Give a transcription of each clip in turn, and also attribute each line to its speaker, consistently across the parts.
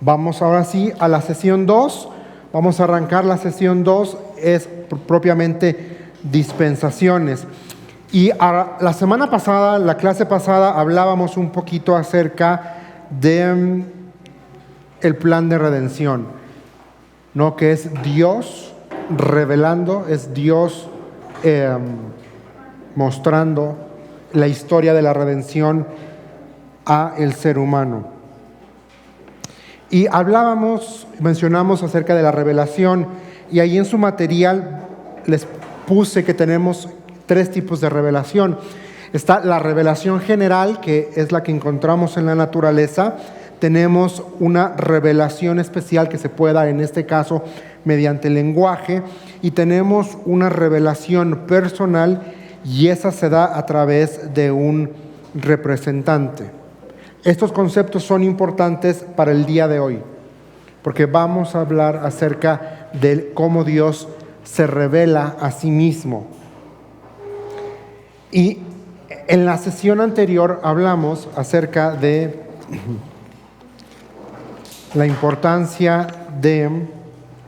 Speaker 1: Vamos ahora sí a la sesión 2. Vamos a arrancar la sesión 2, es propiamente dispensaciones. Y la semana pasada, la clase pasada, hablábamos un poquito acerca de el plan de redención, ¿no? Que es Dios revelando, es Dios mostrando la historia de la redención a el ser humano. Y mencionamos acerca de la revelación, y ahí en su material les puse que tenemos 3 tipos de revelación. Está la revelación general, que es la que encontramos en la naturaleza. Tenemos una revelación especial que se puede dar, en este caso, mediante el lenguaje. Y tenemos una revelación personal, y esa se da a través de un representante. Estos conceptos son importantes para el día de hoy, porque vamos a hablar acerca de cómo Dios se revela a sí mismo. Y en la sesión anterior hablamos acerca de la importancia de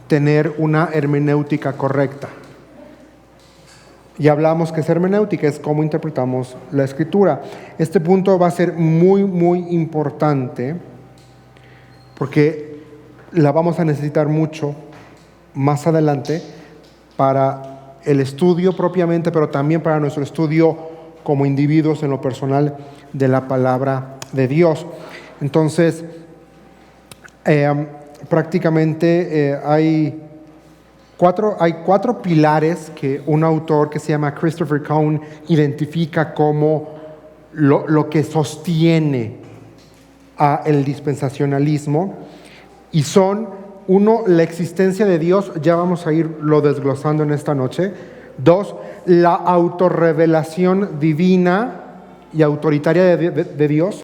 Speaker 1: tener una hermenéutica correcta. Y hablamos que hermenéutica es cómo interpretamos la Escritura. Este punto va a ser muy, muy importante porque la vamos a necesitar mucho más adelante para el estudio propiamente, pero también para nuestro estudio como individuos en lo personal de la palabra de Dios. Entonces, prácticamente hay 4 pilares que un autor que se llama Christopher Cohn identifica como lo que sostiene el dispensacionalismo, y son: 1, la existencia de Dios, ya vamos a irlo desglosando en esta noche. 2, la autorrevelación divina y autoritaria de Dios,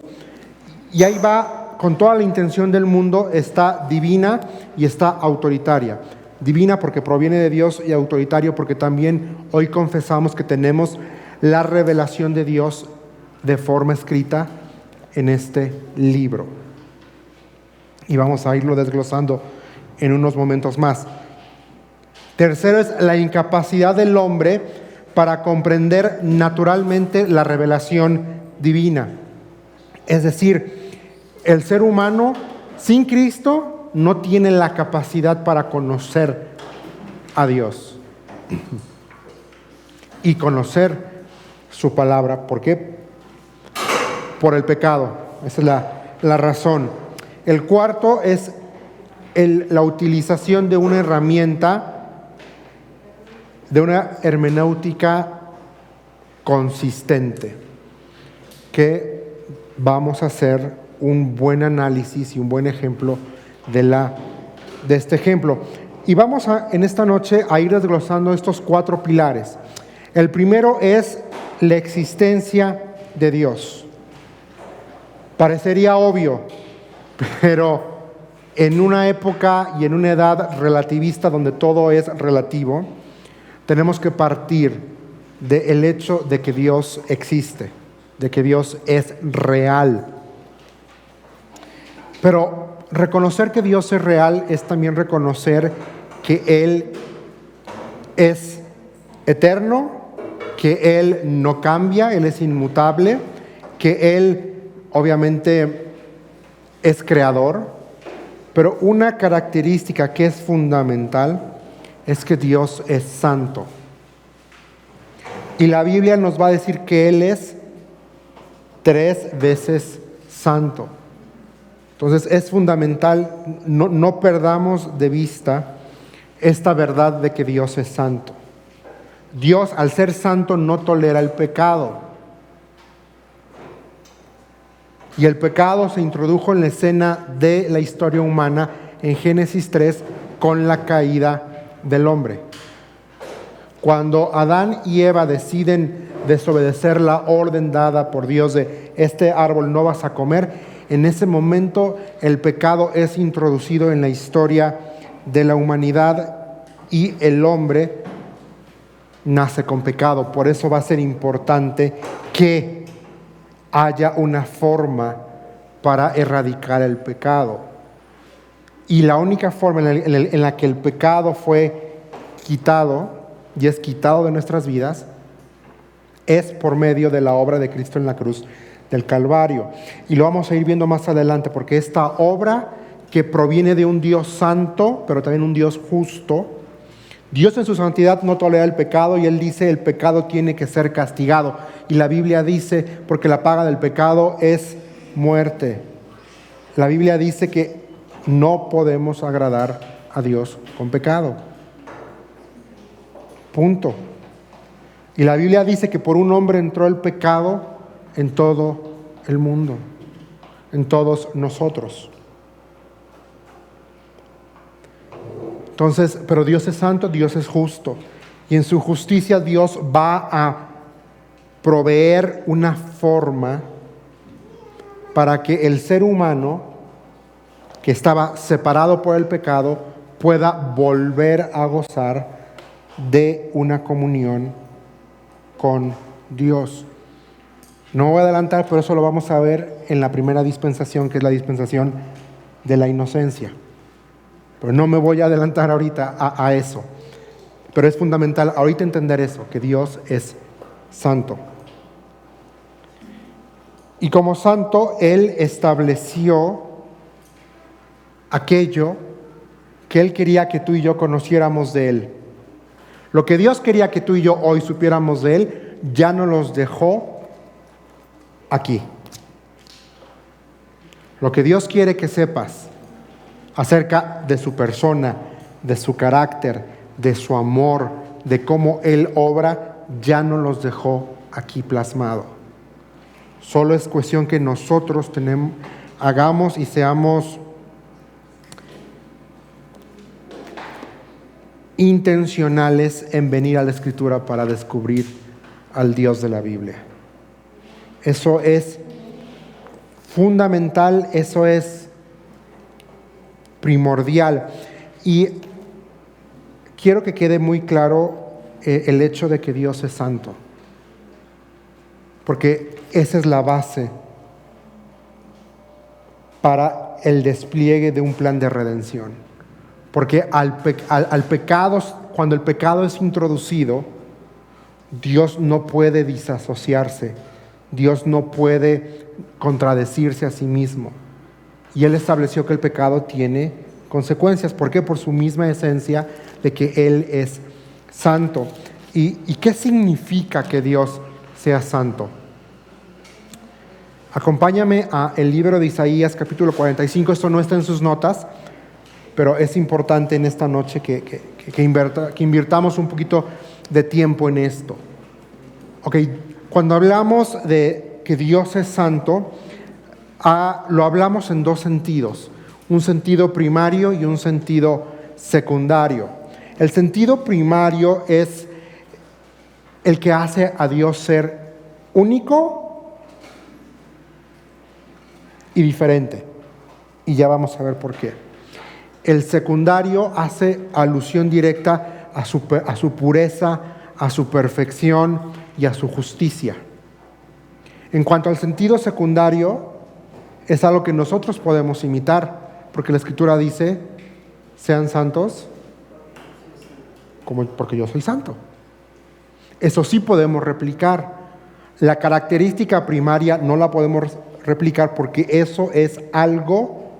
Speaker 1: y ahí va, con toda la intención del mundo, está divina y está autoritaria. Divina porque proviene de Dios, y autoritario porque también hoy confesamos que tenemos la revelación de Dios de forma escrita en este libro. Y vamos a irlo desglosando en unos momentos más. Tercero es la incapacidad del hombre para comprender naturalmente la revelación divina. Es decir, el ser humano sin Cristo no tiene la capacidad para conocer a Dios y conocer su palabra. ¿Por qué? Por el pecado. Esa es la razón. El cuarto es la utilización de una herramienta, de una hermenéutica consistente, que vamos a hacer un buen análisis y un buen ejemplo de este ejemplo. Y vamos en esta noche a ir desglosando estos 4 pilares. El primero es la existencia de Dios. Parecería obvio, pero en una época y en una edad relativista donde todo es relativo, tenemos que partir del hecho de que Dios existe, de que Dios es real. Pero reconocer que Dios es real es también reconocer que Él es eterno, que Él no cambia, Él es inmutable, que Él obviamente es creador. Pero una característica que es fundamental es que Dios es santo. Y la Biblia nos va a decir que Él es 3 veces santo. Entonces es fundamental, no perdamos de vista esta verdad de que Dios es santo. Dios, al ser santo, no tolera el pecado. Y el pecado se introdujo en la escena de la historia humana en Génesis 3 con la caída del hombre. Cuando Adán y Eva deciden desobedecer la orden dada por Dios de este árbol no vas a comer, en ese momento el pecado es introducido en la historia de la humanidad y el hombre nace con pecado. Por eso va a ser importante que haya una forma para erradicar el pecado. Y la única forma en la que el pecado fue quitado y es quitado de nuestras vidas es por medio de la obra de Cristo en la cruz del Calvario. Y lo vamos a ir viendo más adelante, porque esta obra que proviene de un Dios santo, pero también un Dios justo, Dios en su santidad no tolera el pecado, y Él dice el pecado tiene que ser castigado. Y la Biblia dice, porque la paga del pecado es muerte. La Biblia dice que no podemos agradar a Dios con pecado. Punto. Y la Biblia dice que por un hombre entró el pecado en todo el mundo, en todos nosotros. Entonces, pero Dios es santo, Dios es justo. Y en su justicia Dios va a proveer una forma para que el ser humano que estaba separado por el pecado pueda volver a gozar de una comunión con Dios. No voy a adelantar, pero eso lo vamos a ver en la primera dispensación, que es la dispensación de la inocencia. Pero no me voy a adelantar ahorita a eso. Pero es fundamental ahorita entender eso, que Dios es santo. Y como santo, Él estableció aquello que Él quería que tú y yo conociéramos de Él. Lo que Dios quería que tú y yo hoy supiéramos de Él, ya nos los dejó aquí. Lo que Dios quiere que sepas acerca de su persona, de su carácter, de su amor, de cómo Él obra, ya nos los dejó aquí plasmado. Solo es cuestión que nosotros hagamos y seamos intencionales en venir a la Escritura para descubrir al Dios de la Biblia. Eso es fundamental, eso es primordial. Y quiero que quede muy claro el hecho de que Dios es santo, porque esa es la base para el despliegue de un plan de redención. Porque al pecado, cuando el pecado es introducido, Dios no puede disasociarse, Dios no puede contradecirse a sí mismo. Y Él estableció que el pecado tiene consecuencias. ¿Por qué? Por su misma esencia de que Él es santo. ¿Y qué significa que Dios sea santo? Acompáñame a el libro de Isaías, capítulo 45. Esto no está en sus notas, pero es importante en esta noche que invirtamos un poquito de tiempo en esto. Ok, cuando hablamos de que Dios es santo, lo hablamos en dos sentidos, un sentido primario y un sentido secundario. El sentido primario es el que hace a Dios ser único y diferente, y ya vamos a ver por qué. El secundario hace alusión directa a su pureza, a su perfección y a su justicia. En cuanto al sentido secundario, es algo que nosotros podemos imitar, porque la Escritura dice, sean santos porque yo soy santo. Eso sí podemos replicar. La característica primaria no la podemos replicar porque eso es algo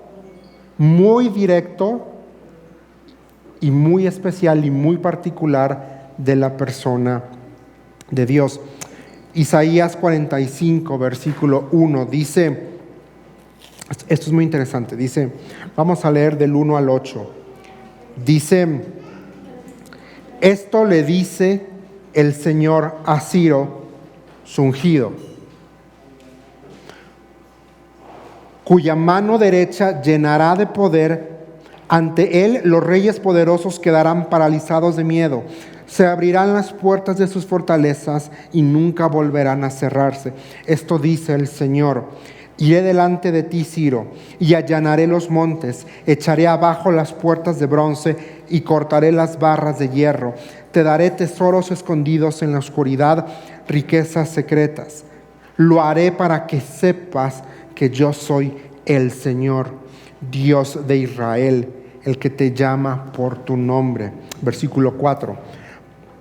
Speaker 1: muy directo y muy especial y muy particular de la persona de Dios. Isaías 45, versículo 1, dice, esto es muy interesante, dice, vamos a leer del 1 al 8, dice, esto le dice el Señor a Ciro, su ungido, cuya mano derecha llenará de poder. Ante él los reyes poderosos quedarán paralizados de miedo. Se abrirán las puertas de sus fortalezas y nunca volverán a cerrarse. Esto dice el Señor. Iré delante de ti, Ciro, y allanaré los montes. Echaré abajo las puertas de bronce y cortaré las barras de hierro. Te daré tesoros escondidos en la oscuridad, riquezas secretas. Lo haré para que sepas que yo soy el Señor, Dios de Israel. el que te llama por tu nombre. Versículo 4.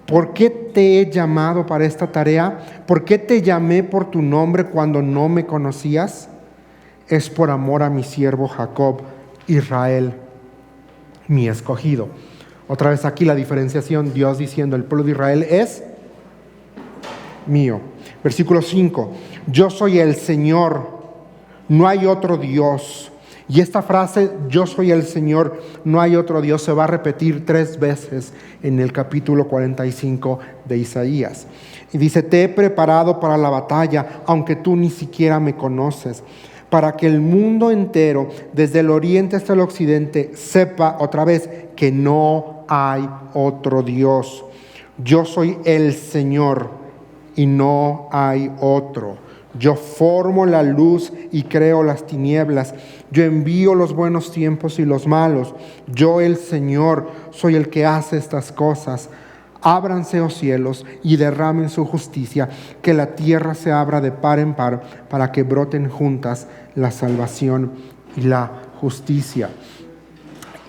Speaker 1: ¿Por qué te he llamado para esta tarea? ¿Por qué te llamé por tu nombre cuando no me conocías? Es por amor a mi siervo Jacob, Israel, mi escogido. Otra vez aquí la diferenciación, Dios diciendo, el pueblo de Israel es mío. Versículo 5. Yo soy el Señor, no hay otro Dios. Y esta frase, yo soy el Señor, no hay otro Dios, se va a repetir 3 veces en el capítulo 45 de Isaías. Y dice, te he preparado para la batalla, aunque tú ni siquiera me conoces, para que el mundo entero, desde el oriente hasta el occidente, sepa otra vez que no hay otro Dios. Yo soy el Señor y no hay otro. Yo formo la luz y creo las tinieblas. Yo envío los buenos tiempos y los malos. Yo, el Señor, soy el que hace estas cosas. Ábranse, oh cielos, y derramen su justicia, que la tierra se abra de par en par, para que broten juntas la salvación y la justicia.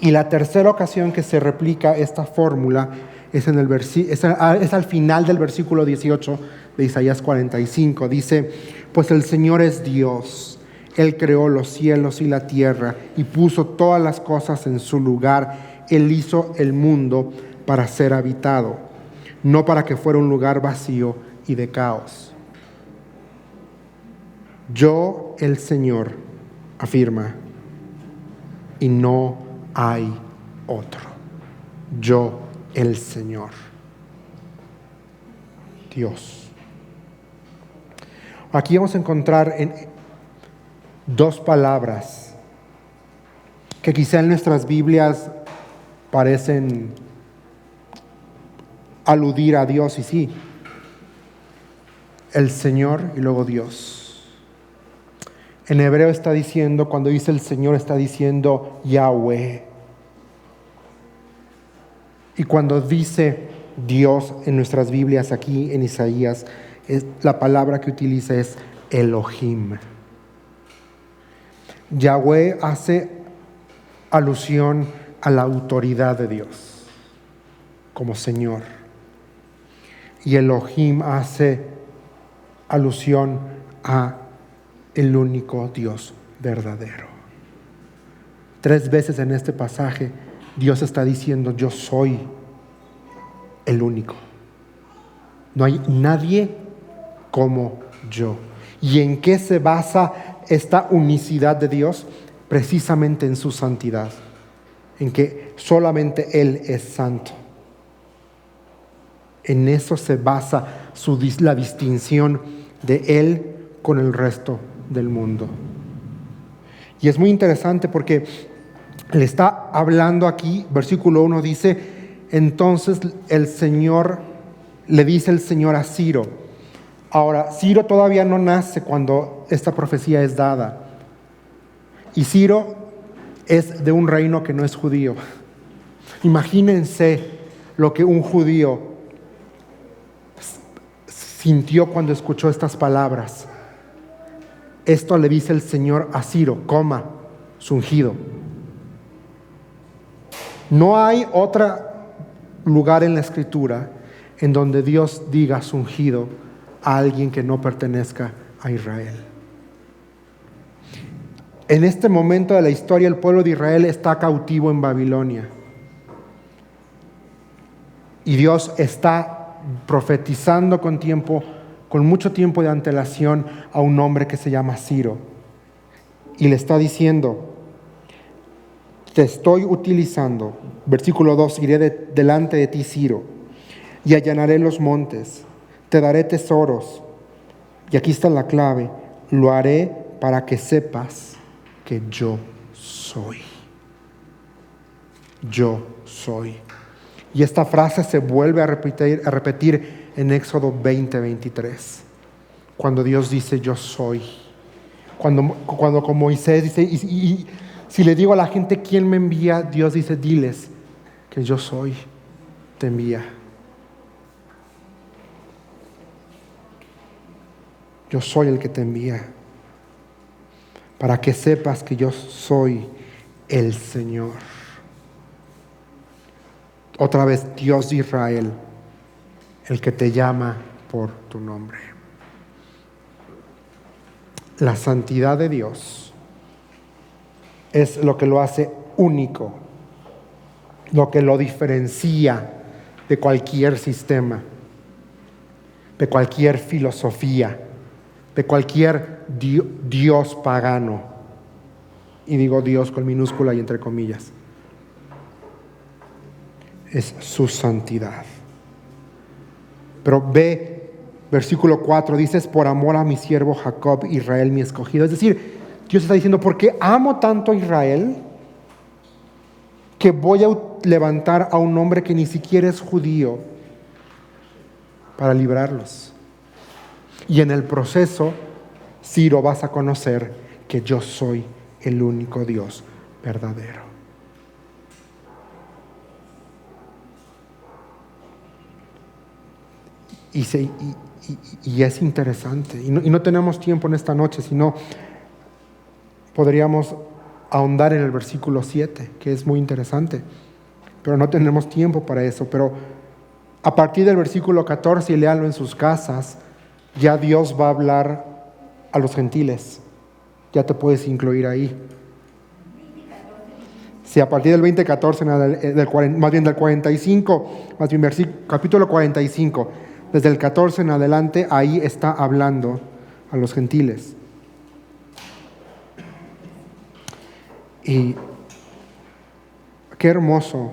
Speaker 1: Y la tercera ocasión que se replica esta fórmula es al final del versículo 18 de Isaías 45. Dice, pues el Señor es Dios. Él creó los cielos y la tierra y puso todas las cosas en su lugar. Él hizo el mundo para ser habitado, no para que fuera un lugar vacío y de caos. Yo, el Señor, afirma, y no hay otro. Yo, el Señor, Dios. Aquí vamos a encontrar en 2 palabras que quizá en nuestras Biblias parecen aludir a Dios, y sí, el Señor y luego Dios. En hebreo está diciendo, cuando dice el Señor, está diciendo Yahweh. Y cuando dice Dios en nuestras Biblias aquí en Isaías, la palabra que utiliza es Elohim. Yahweh hace alusión a la autoridad de Dios como Señor. Y Elohim hace alusión a el único Dios verdadero. 3 veces en este pasaje Dios está diciendo, yo soy el único. No hay nadie como yo. ¿Y en qué se basa esta unicidad de Dios? Precisamente en su santidad, en que solamente Él es santo. En eso se basa la distinción de Él con el resto del mundo. Y es muy interesante porque le está hablando aquí, versículo 1 dice, entonces le dice el Señor a Ciro. Ahora, Ciro todavía no nace cuando esta profecía es dada. Y Ciro es de un reino que no es judío. Imagínense lo que un judío sintió cuando escuchó estas palabras. Esto le dice el Señor a Ciro, su ungido. No hay otro lugar en la Escritura en donde Dios diga su ungido a alguien que no pertenezca a Israel. En este momento de la historia, el pueblo de Israel está cautivo en Babilonia. Y Dios está profetizando con mucho tiempo de antelación a un hombre que se llama Ciro. Y le está diciendo, te estoy utilizando. Versículo 2, iré delante de ti, Ciro, y allanaré los montes, te daré tesoros. Y aquí está la clave, lo haré para que sepas que yo soy. Yo soy. Y esta frase se vuelve a repetir en Éxodo 20:23, cuando Dios dice yo soy. Cuando con Moisés dice, y si le digo a la gente quién me envía, Dios dice, diles que yo soy, te envía. Yo soy el que te envía, para que sepas que yo soy el Señor. Otra vez, Dios de Israel, el que te llama por tu nombre. La santidad de Dios es lo que lo hace único, lo que lo diferencia de cualquier sistema, de cualquier filosofía, de cualquier Dios pagano. Y digo Dios con minúscula y entre comillas. Es su santidad. Pero ve, versículo 4, dices, por amor a mi siervo Jacob, Israel mi escogido. Es decir, Dios está diciendo, porque amo tanto a Israel, que voy a levantar a un hombre que ni siquiera es judío para librarlos. Y en el proceso, Ciro, vas a conocer que yo soy el único Dios verdadero. Y es interesante, y no tenemos tiempo en esta noche, sino podríamos ahondar en el versículo 7, que es muy interesante, pero no tenemos tiempo para eso. Pero a partir del versículo 14, y léanlo en sus casas, ya Dios va a hablar a los gentiles. Ya te puedes incluir ahí. Si a partir del 20:14, más bien del 45, más bien capítulo 45, desde el 14 en adelante, ahí está hablando a los gentiles. Y qué hermoso.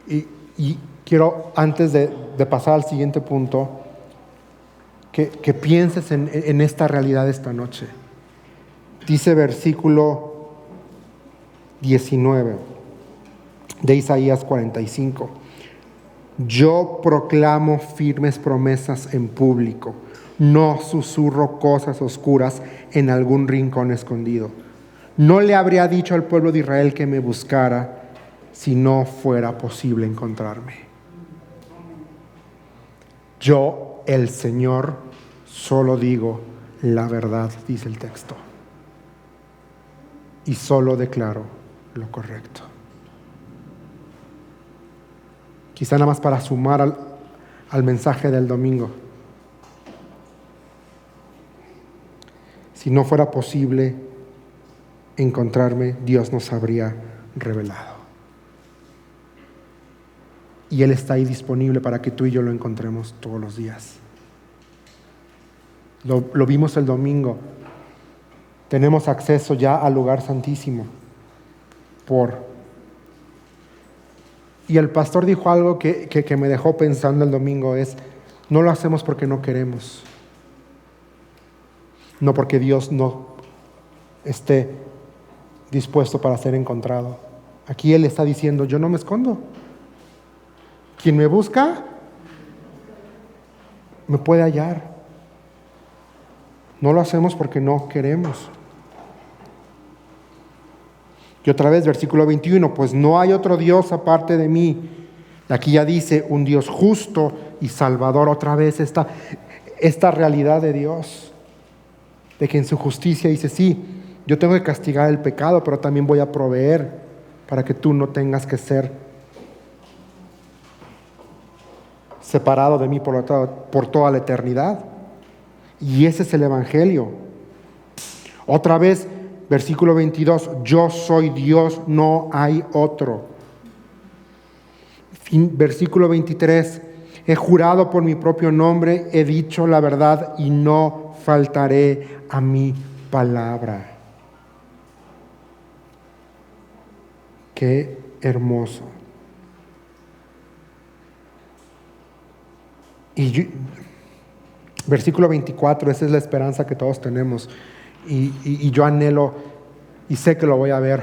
Speaker 1: Y quiero, antes de pasar al siguiente punto, que pienses en esta realidad esta noche. Dice versículo 19 de Isaías 45. Yo proclamo firmes promesas en público, no susurro cosas oscuras en algún rincón escondido. No le habría dicho al pueblo de Israel que me buscara si no fuera posible encontrarme. Yo, el Señor, solo digo la verdad, dice el texto, y solo declaro lo correcto. Quizá nada más para sumar al mensaje del domingo. Si no fuera posible encontrarme, Dios nos habría revelado. Y Él está ahí disponible para que tú y yo lo encontremos todos los días. Lo vimos el domingo. Tenemos acceso ya al lugar santísimo. Y el pastor dijo algo que me dejó pensando el domingo, es, no lo hacemos porque no queremos. No porque Dios no esté dispuesto para ser encontrado. Aquí Él está diciendo, yo no me escondo. Quien me busca, me puede hallar. No lo hacemos porque no queremos. Y otra vez, versículo 21, pues no hay otro Dios aparte de mí. Aquí ya dice, un Dios justo y salvador. Otra vez esta realidad de Dios, de que en su justicia dice, sí, yo tengo que castigar el pecado, pero también voy a proveer para que tú no tengas que ser separado de mí por toda la eternidad. Y ese es el Evangelio. Otra vez, versículo 22, yo soy Dios, no hay otro. Versículo 23, he jurado por mi propio nombre, he dicho la verdad y no faltaré a mi palabra. Qué hermoso. Versículo 24, esa es la esperanza que todos tenemos. Y yo anhelo y sé que lo voy a ver.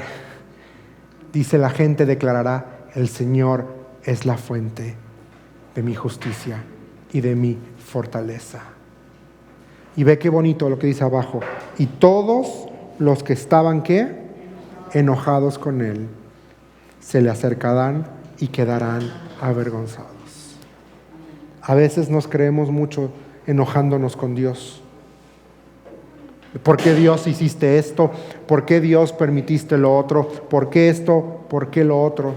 Speaker 1: Dice, la gente declarará, el Señor es la fuente de mi justicia y de mi fortaleza. Y ve qué bonito lo que dice abajo. Y todos los que estaban, ¿qué? Enojados con Él, se le acercarán y quedarán avergonzados. A veces nos creemos mucho enojándonos con Dios. ¿Por qué Dios hiciste esto? ¿Por qué Dios permitiste lo otro? ¿Por qué esto? ¿Por qué lo otro?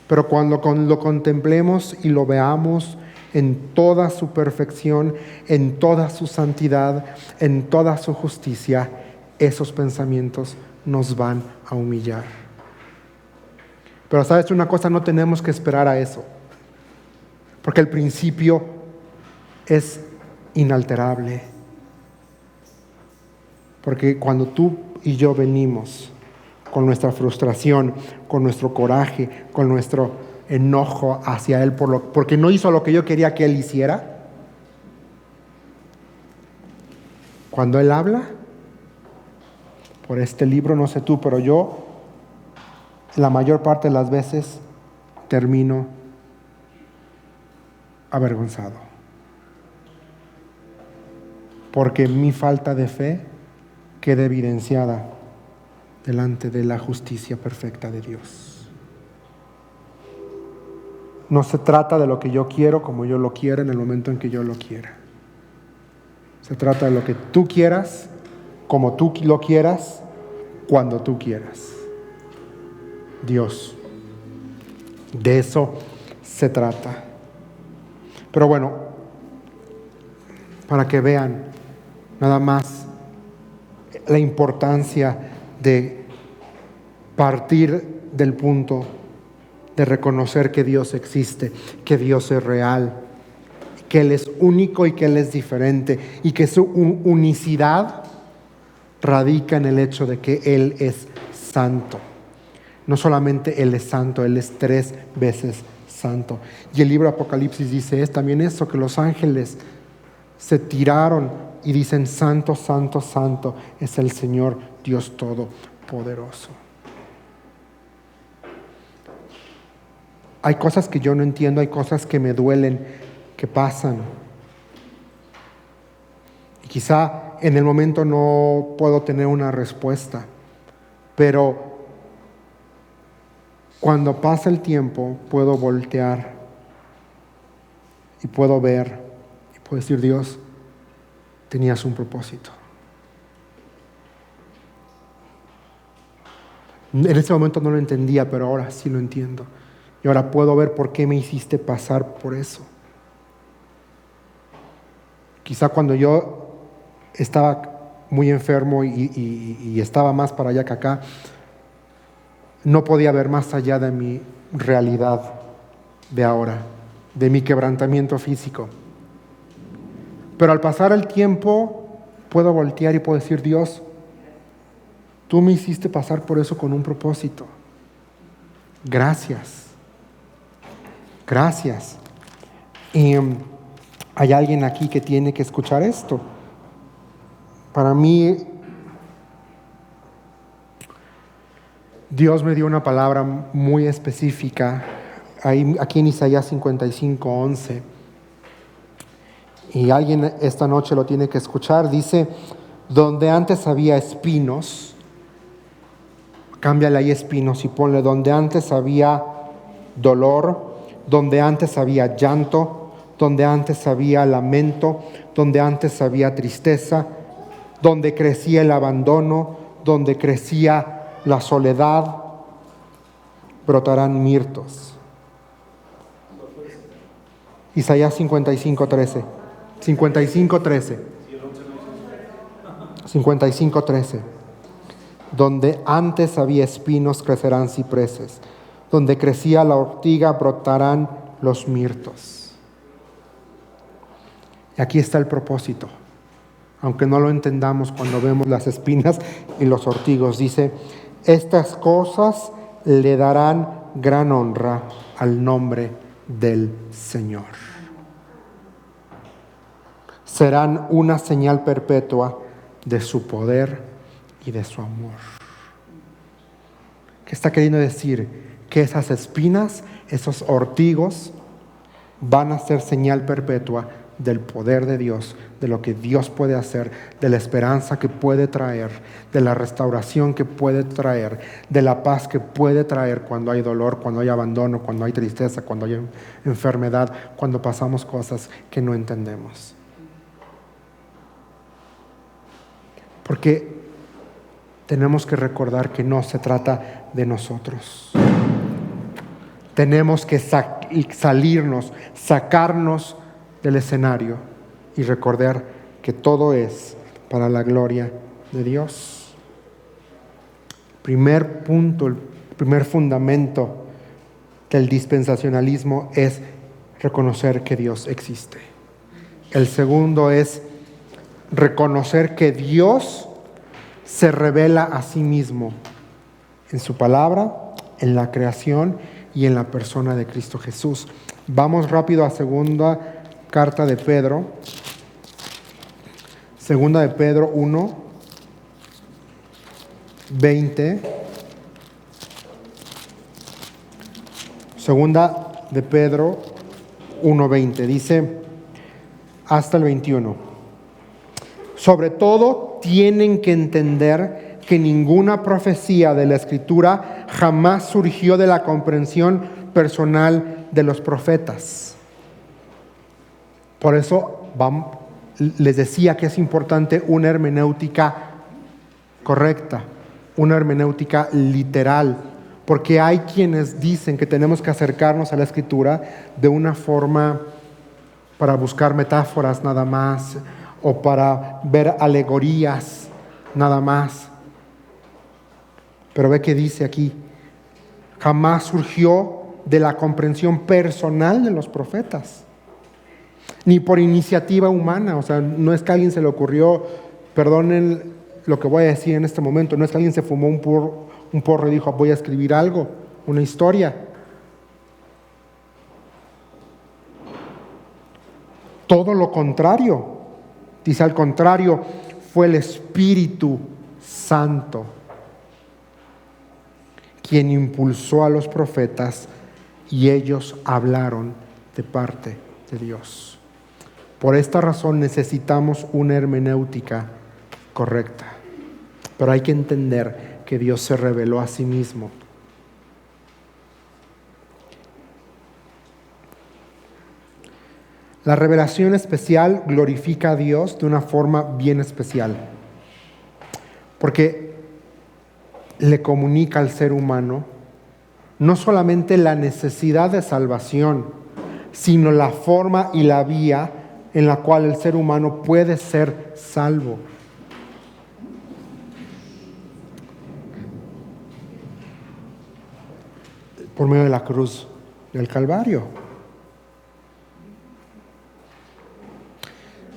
Speaker 1: Pero cuando lo contemplemos y lo veamos en toda su perfección, en toda su santidad, en toda su justicia, esos pensamientos nos van a humillar. Pero sabes una cosa, no tenemos que esperar a eso, porque el principio es inalterable. Porque cuando tú y yo venimos con nuestra frustración, con nuestro coraje, con nuestro enojo hacia Él porque no hizo lo que yo quería que Él hiciera, cuando Él habla, por este libro, no sé tú, pero yo la mayor parte de las veces termino avergonzado. Porque mi falta de fe queda evidenciada delante de la justicia perfecta de Dios. No se trata de lo que yo quiero como yo lo quiera en el momento en que yo lo quiera. Se trata de lo que tú quieras, como tú lo quieras, cuando tú quieras. Dios. De eso se trata. Pero bueno, para que vean nada más la importancia de partir del punto de reconocer que Dios existe, que Dios es real, que Él es único y que Él es diferente y que su unicidad radica en el hecho de que Él es santo. No solamente Él es santo, Él es 3 veces santo. Y el libro de Apocalipsis dice también eso, que los ángeles se tiraron y dicen: santo, santo, santo es el Señor Dios Todopoderoso. Hay cosas que yo no entiendo, hay cosas que me duelen, que pasan. Y quizá en el momento no puedo tener una respuesta, pero cuando pasa el tiempo puedo voltear y puedo ver y puedo decir: Dios, tenías un propósito. En ese momento no lo entendía, pero ahora sí lo entiendo. Y ahora puedo ver por qué me hiciste pasar por eso. Quizá cuando yo estaba muy enfermo y estaba más para allá que acá, no podía ver más allá de mi realidad de ahora, de mi quebrantamiento físico. Pero al pasar el tiempo, puedo voltear y puedo decir: Dios, tú me hiciste pasar por eso con un propósito. Gracias. Gracias. Y hay alguien aquí que tiene que escuchar esto. Para mí, Dios me dio una palabra muy específica aquí en Isaías 55:11. Y alguien esta noche lo tiene que escuchar. Dice: donde antes había espinos, cámbiale ahí espinos y ponle: donde antes había dolor, donde antes había llanto, donde antes había lamento, donde antes había tristeza, donde crecía el abandono, donde crecía la soledad, brotarán mirtos. Isaías 55:13. 55:13. 55:13. Donde antes había espinos, crecerán cipreses. Donde crecía la ortiga, brotarán los mirtos. Y aquí está el propósito. Aunque no lo entendamos cuando vemos las espinas y los ortigos, dice: estas cosas le darán gran honra al nombre del Señor. Serán una señal perpetua de su poder y de su amor. ¿Qué está queriendo decir? Que esas espinas, esos ortigos, van a ser señal perpetua del poder de Dios, de lo que Dios puede hacer, de la esperanza que puede traer, de la restauración que puede traer, de la paz que puede traer cuando hay dolor, cuando hay abandono, cuando hay tristeza, cuando hay enfermedad, cuando pasamos cosas que no entendemos. Porque tenemos que recordar que no se trata de nosotros. tenemos que salirnos, sacarnos del escenario y recordar que todo es para la gloria de Dios. Primer punto, el primer fundamento del dispensacionalismo es reconocer que Dios existe. El segundo es reconocer que Dios se revela a sí mismo en su palabra, en la creación y en la persona de Cristo Jesús. Vamos rápido a segunda carta de Pedro. Segunda de Pedro 1, 20. Segunda de Pedro 1, 20. Dice hasta el 21. Sobre todo tienen que entender que ninguna profecía de la Escritura jamás surgió de la comprensión personal de los profetas. Por eso les decía que es importante una hermenéutica correcta, una hermenéutica literal, porque hay quienes dicen que tenemos que acercarnos a la Escritura de una forma para buscar metáforas nada más, o para ver alegorías nada más. Pero ve que dice aquí, jamás surgió de la comprensión personal de los profetas, ni por iniciativa humana. O sea, no es que a alguien se le ocurrió, perdonen lo que voy a decir en este momento, no es que alguien se fumó un porro y dijo, voy a escribir algo, una historia. Todo lo contrario. Dice, al contrario, fue el Espíritu Santo quien impulsó a los profetas y ellos hablaron de parte de Dios. Por esta razón necesitamos una hermenéutica correcta. Pero hay que entender que Dios se reveló a sí mismo. La revelación especial glorifica a Dios de una forma bien especial, porque le comunica al ser humano no solamente la necesidad de salvación, sino la forma y la vía en la cual el ser humano puede ser salvo. Por medio de la cruz del Calvario.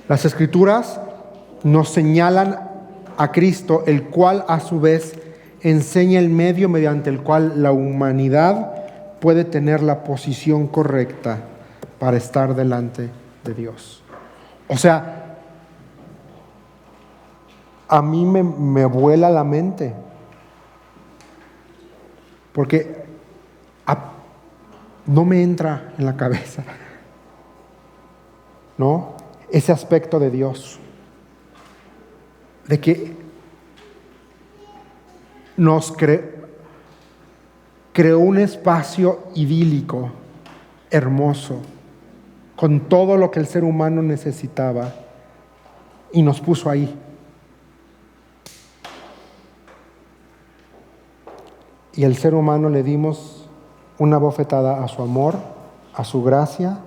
Speaker 1: Las Escrituras nos señalan a Cristo, el cual a su vez enseña el medio mediante el cual la humanidad puede tener la posición correcta para estar delante de Dios. O sea, a mí me vuela la mente, porque no me entra en la cabeza, ¿no? Ese aspecto de Dios, de que nos creó un espacio idílico, hermoso, con todo lo que el ser humano necesitaba y nos puso ahí. Y el ser humano le dimos una bofetada a su amor, a su gracia,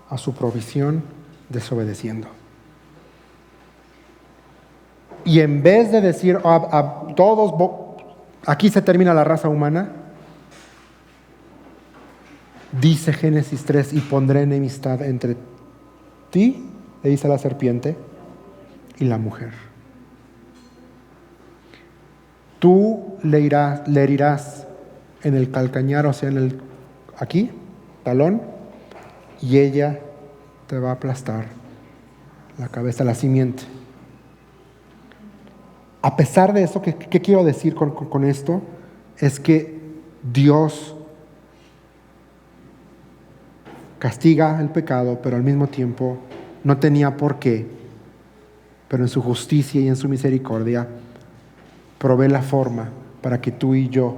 Speaker 1: a su provisión, desobedeciendo. Y en vez de decir a todos, aquí se termina la raza humana, dice Génesis 3, y pondré enemistad entre ti, le dice a la serpiente, y la mujer. Tú le herirás en el calcañar, o sea, aquí, talón, y ella te va a aplastar la cabeza, la simiente. A pesar de eso, ¿qué quiero decir con esto? Es que Dios castiga el pecado, pero al mismo tiempo no tenía por qué, pero en su justicia y en su misericordia provee la forma para que tú y yo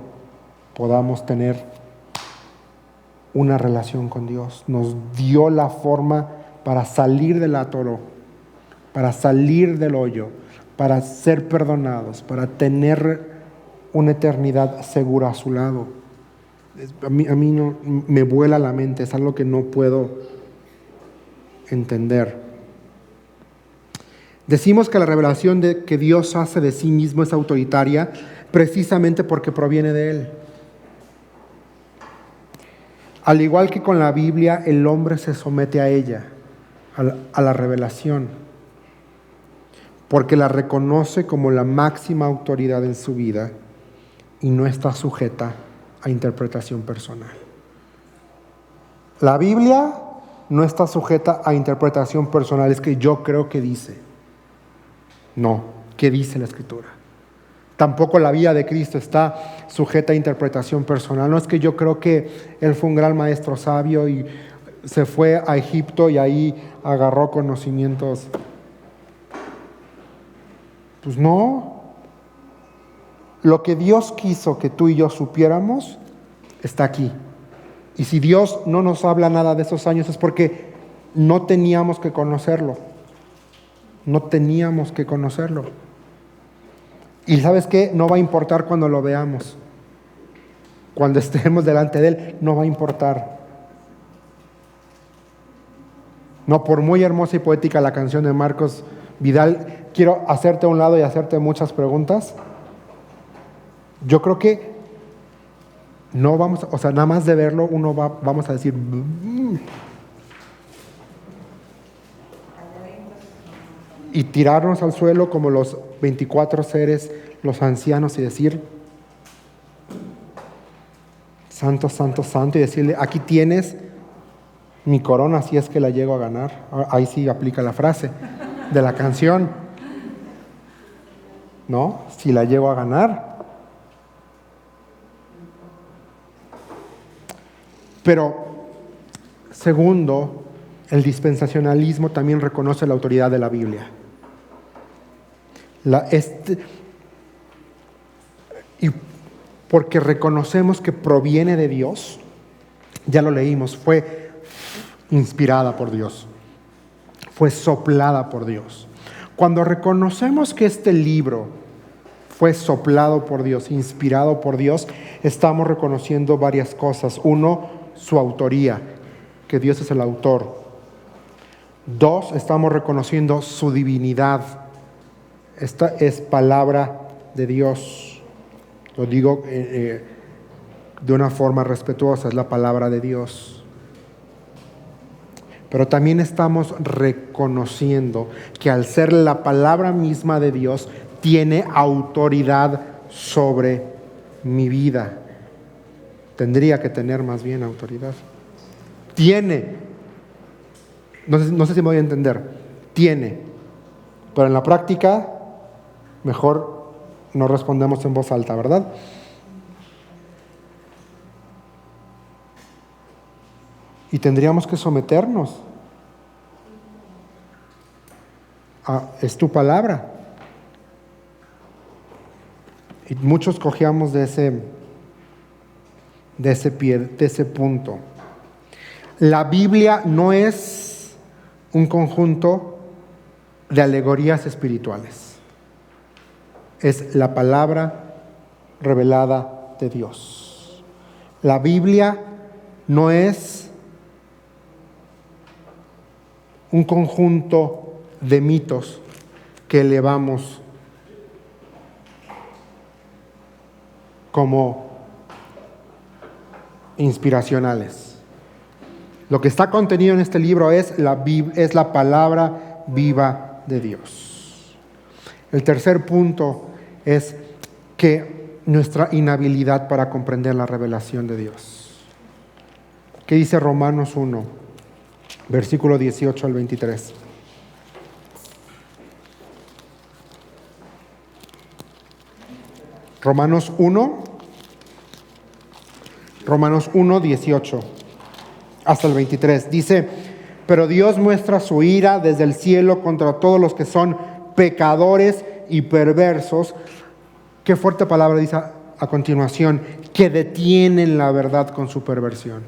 Speaker 1: podamos tener una relación con Dios. Nos dio la forma para salir del atoro, para salir del hoyo, para ser perdonados, para tener una eternidad segura a su lado. A mí no, me vuela la mente, es algo que no puedo entender. Decimos que la revelación que Dios hace de sí mismo es autoritaria precisamente porque proviene de Él. Al igual que con la Biblia, el hombre se somete a ella, a la revelación, porque la reconoce como la máxima autoridad en su vida y no está sujeta a interpretación personal. La Biblia no está sujeta a interpretación personal, es que yo creo que dice. No, ¿qué dice la Escritura? Tampoco la vida de Cristo está sujeta a interpretación personal. No es que yo creo que Él fue un gran maestro sabio y se fue a Egipto y ahí agarró conocimientos. Pues no. Lo que Dios quiso que tú y yo supiéramos está aquí. Y si Dios no nos habla nada de esos años es porque no teníamos que conocerlo. No teníamos que conocerlo. Y ¿sabes qué? No va a importar cuando lo veamos. Cuando estemos delante de Él, no va a importar. No, por muy hermosa y poética la canción de Marcos Vidal, quiero hacerte a un lado y hacerte muchas preguntas. Yo creo que no vamos, o sea, nada más de verlo, vamos a decir... y tirarnos al suelo como los 24 seres, los ancianos, y decir, santo, santo, santo, y decirle, aquí tienes mi corona si es que la llego a ganar. Ahí sí aplica la frase de la canción, ¿no? Si la llego a ganar. Pero, segundo, el dispensacionalismo también reconoce la autoridad de la Biblia. Y porque reconocemos que proviene de Dios, ya lo leímos, fue inspirada por Dios, fue soplada por Dios. Cuando reconocemos que este libro fue soplado por Dios, inspirado por Dios, estamos reconociendo varias cosas. Uno, su autoría, que Dios es el autor. Dos, estamos reconociendo su divinidad. Esta es palabra de Dios. Lo digo de una forma respetuosa, es la palabra de Dios. Pero también estamos reconociendo que al ser la palabra misma de Dios, tiene autoridad sobre mi vida. Tendría que tener más bien autoridad. Tiene. No sé si me voy a entender. Tiene. Pero en la práctica, mejor no respondemos en voz alta, ¿verdad? Y tendríamos que someternos. Es tu palabra. Y muchos cojeamos de ese punto. La Biblia no es un conjunto de alegorías espirituales. Es la palabra revelada de Dios. La Biblia no es un conjunto de mitos que elevamos como inspiracionales. Lo que está contenido en este libro es la palabra viva de Dios. El tercer punto es que nuestra inhabilidad para comprender la revelación de Dios. ¿Qué dice Romanos 1, versículo 18 al 23? Romanos 1, 18 hasta el 23. Dice, pero Dios muestra su ira desde el cielo contra todos los que son pecadores y perversos. Qué fuerte palabra dice a continuación, que detienen la verdad con su perversión.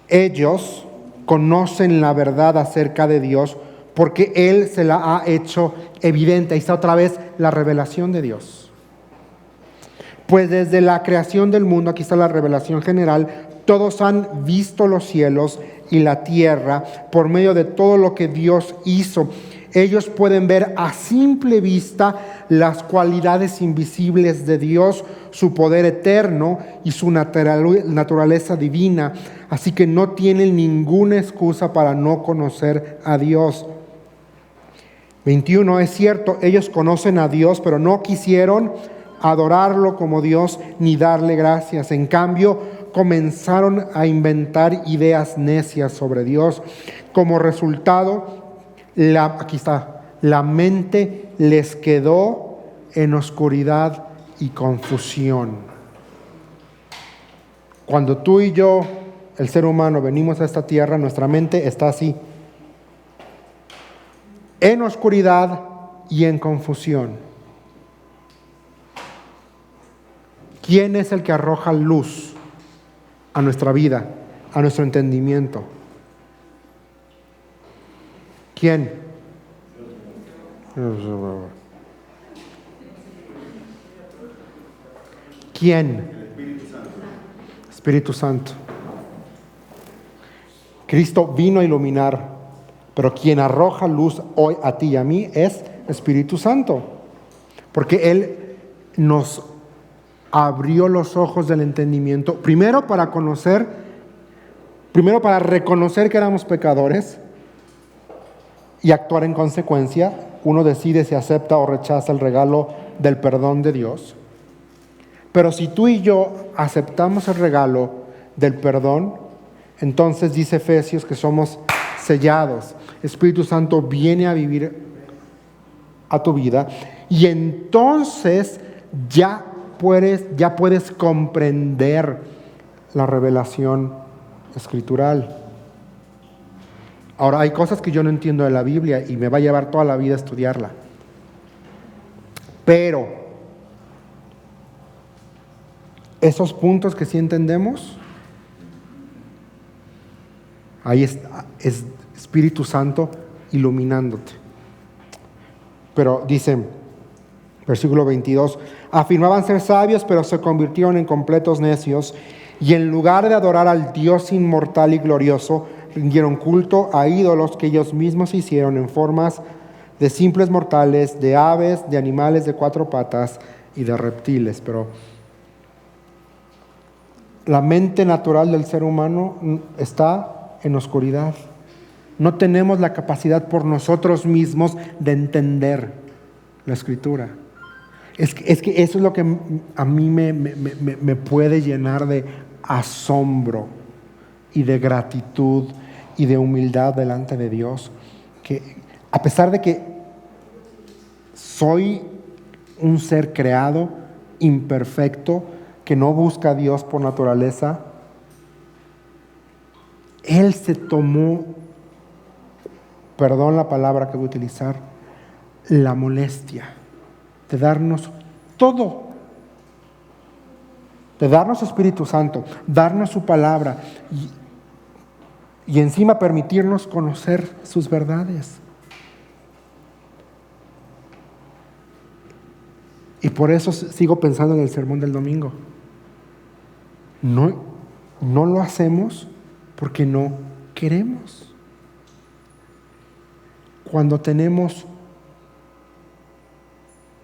Speaker 1: Ellos conocen la verdad acerca de Dios porque Él se la ha hecho evidente. Ahí está otra vez la revelación de Dios. Pues desde la creación del mundo, aquí está la revelación general, todos han visto los cielos y la tierra por medio de todo lo que Dios hizo. Ellos pueden ver a simple vista las cualidades invisibles de Dios, su poder eterno y su naturaleza divina. Así que no tienen ninguna excusa para no conocer a Dios. 21, es cierto, ellos conocen a Dios, pero no quisieron adorarlo como Dios ni darle gracias. En cambio, comenzaron a inventar ideas necias sobre Dios. Como resultado, la mente les quedó en oscuridad y confusión. Cuando tú y yo, el ser humano, venimos a esta tierra, nuestra mente está así, en oscuridad y en confusión. ¿Quién es el que arroja luz a nuestra vida, a nuestro entendimiento? ¿Quién? ¿Quién? Espíritu Santo. Cristo vino a iluminar, pero quien arroja luz hoy a ti y a mí es Espíritu Santo, porque Él nos abrió los ojos del entendimiento, primero para reconocer que éramos pecadores y actuar en consecuencia. Uno decide si acepta o rechaza el regalo del perdón de Dios. Pero si tú y yo aceptamos el regalo del perdón, entonces dice Efesios que somos sellados. Espíritu Santo viene a vivir a tu vida y entonces ya puedes comprender la revelación escritural. Ahora, hay cosas que yo no entiendo de la Biblia y me va a llevar toda la vida a estudiarla. Pero esos puntos que sí entendemos, ahí está, es Espíritu Santo iluminándote. Pero dice, versículo 22, afirmaban ser sabios, pero se convirtieron en completos necios, y en lugar de adorar al Dios inmortal y glorioso, rindieron culto a ídolos que ellos mismos hicieron en formas de simples mortales, de aves, de animales de cuatro patas y de reptiles. Pero la mente natural del ser humano está en oscuridad. No tenemos la capacidad por nosotros mismos de entender la Escritura. Es que eso es lo que a mí me puede llenar de asombro y de gratitud y de humildad delante de Dios, que a pesar de que soy un ser creado, imperfecto, que no busca a Dios por naturaleza, Él se tomó, perdón la palabra que voy a utilizar, la molestia de darnos todo, de darnos Espíritu Santo, darnos su palabra y encima permitirnos conocer sus verdades. Y por eso sigo pensando en el sermón del domingo. No lo hacemos porque no queremos. Cuando tenemos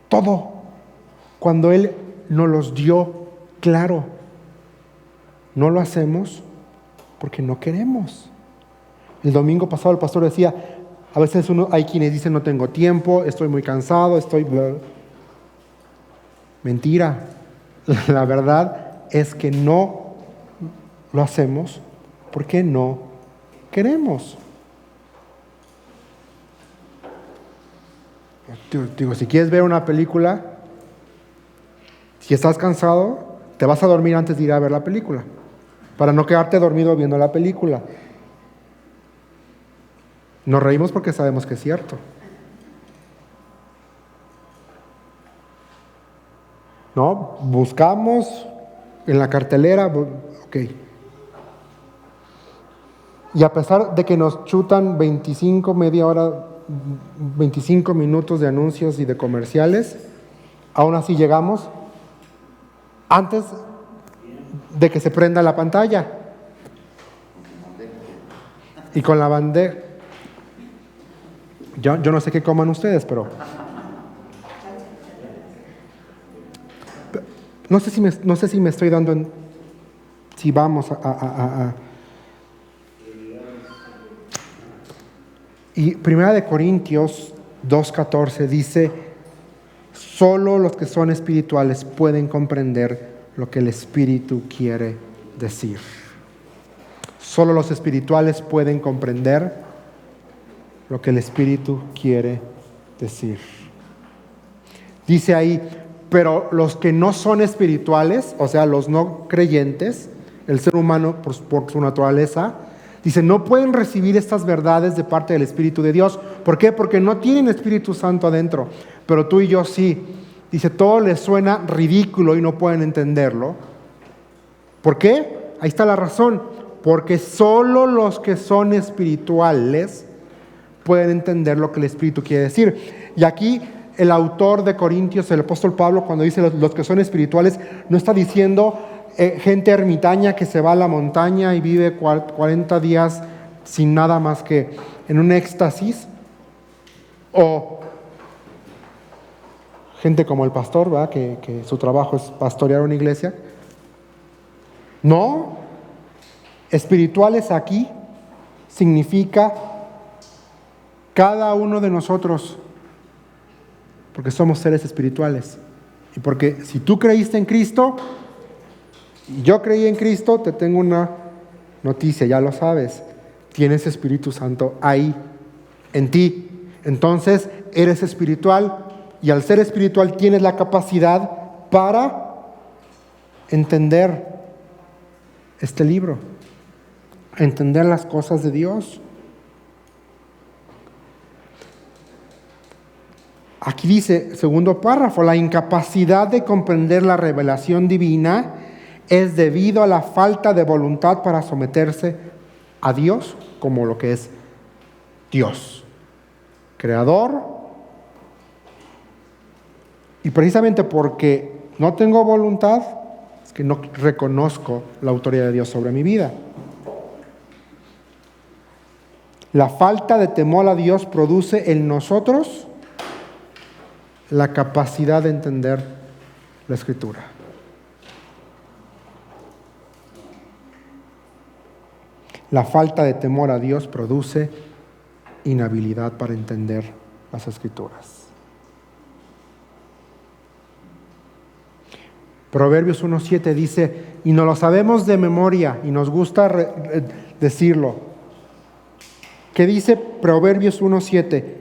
Speaker 1: todo, cuando Él nos los dio claro, no lo hacemos porque no queremos. El domingo pasado el pastor decía, a veces hay quienes dicen no tengo tiempo, estoy muy cansado, Mentira. La verdad es que no lo hacemos porque no queremos. Digo, si quieres ver una película, si estás cansado, te vas a dormir antes de ir a ver la película, para no quedarte dormido viendo la película. Nos reímos porque sabemos que es cierto. ¿No? Buscamos en la cartelera, ok. Y a pesar de que nos chutan 25 minutos de anuncios y de comerciales, aún así llegamos antes de que se prenda la pantalla. Y con la bandeja. Yo no sé qué coman ustedes, pero no sé si me estoy dando si vamos a. Y 1 Corintios 2:14 dice: solo los que son espirituales pueden comprender lo que el Espíritu quiere decir. Solo los espirituales pueden comprender lo que el Espíritu quiere decir. Dice ahí, pero los que no son espirituales, o sea, los no creyentes, el ser humano por su naturaleza, dice, no pueden recibir estas verdades de parte del Espíritu de Dios. ¿Por qué? Porque no tienen Espíritu Santo adentro, pero tú y yo sí. Dice, todo les suena ridículo y no pueden entenderlo. ¿Por qué? Ahí está la razón. Porque solo los que son espirituales pueden entender lo que el Espíritu quiere decir. Y aquí el autor de Corintios, el apóstol Pablo, cuando dice los que son espirituales, no está diciendo gente ermitaña que se va a la montaña y vive 40 días sin nada más que en un éxtasis, o gente como el pastor, ¿verdad? Que su trabajo es pastorear una iglesia. No, espirituales aquí significa cada uno de nosotros, porque somos seres espirituales. Y porque si tú creíste en Cristo, y yo creí en Cristo, te tengo una noticia, ya lo sabes, tienes Espíritu Santo ahí, en ti. Entonces, eres espiritual, y al ser espiritual tienes la capacidad para entender este libro, entender las cosas de Dios. Aquí dice, segundo párrafo, la incapacidad de comprender la revelación divina es debido a la falta de voluntad para someterse a Dios como lo que es Dios, creador. Y precisamente porque no tengo voluntad, es que no reconozco la autoridad de Dios sobre mi vida. La falta de temor a Dios produce en nosotros la capacidad de entender la Escritura. La falta de temor a Dios produce inhabilidad para entender las Escrituras. Proverbios 1:7 dice, y no lo sabemos de memoria, y nos gusta decirlo. ¿Qué dice Proverbios 1:7?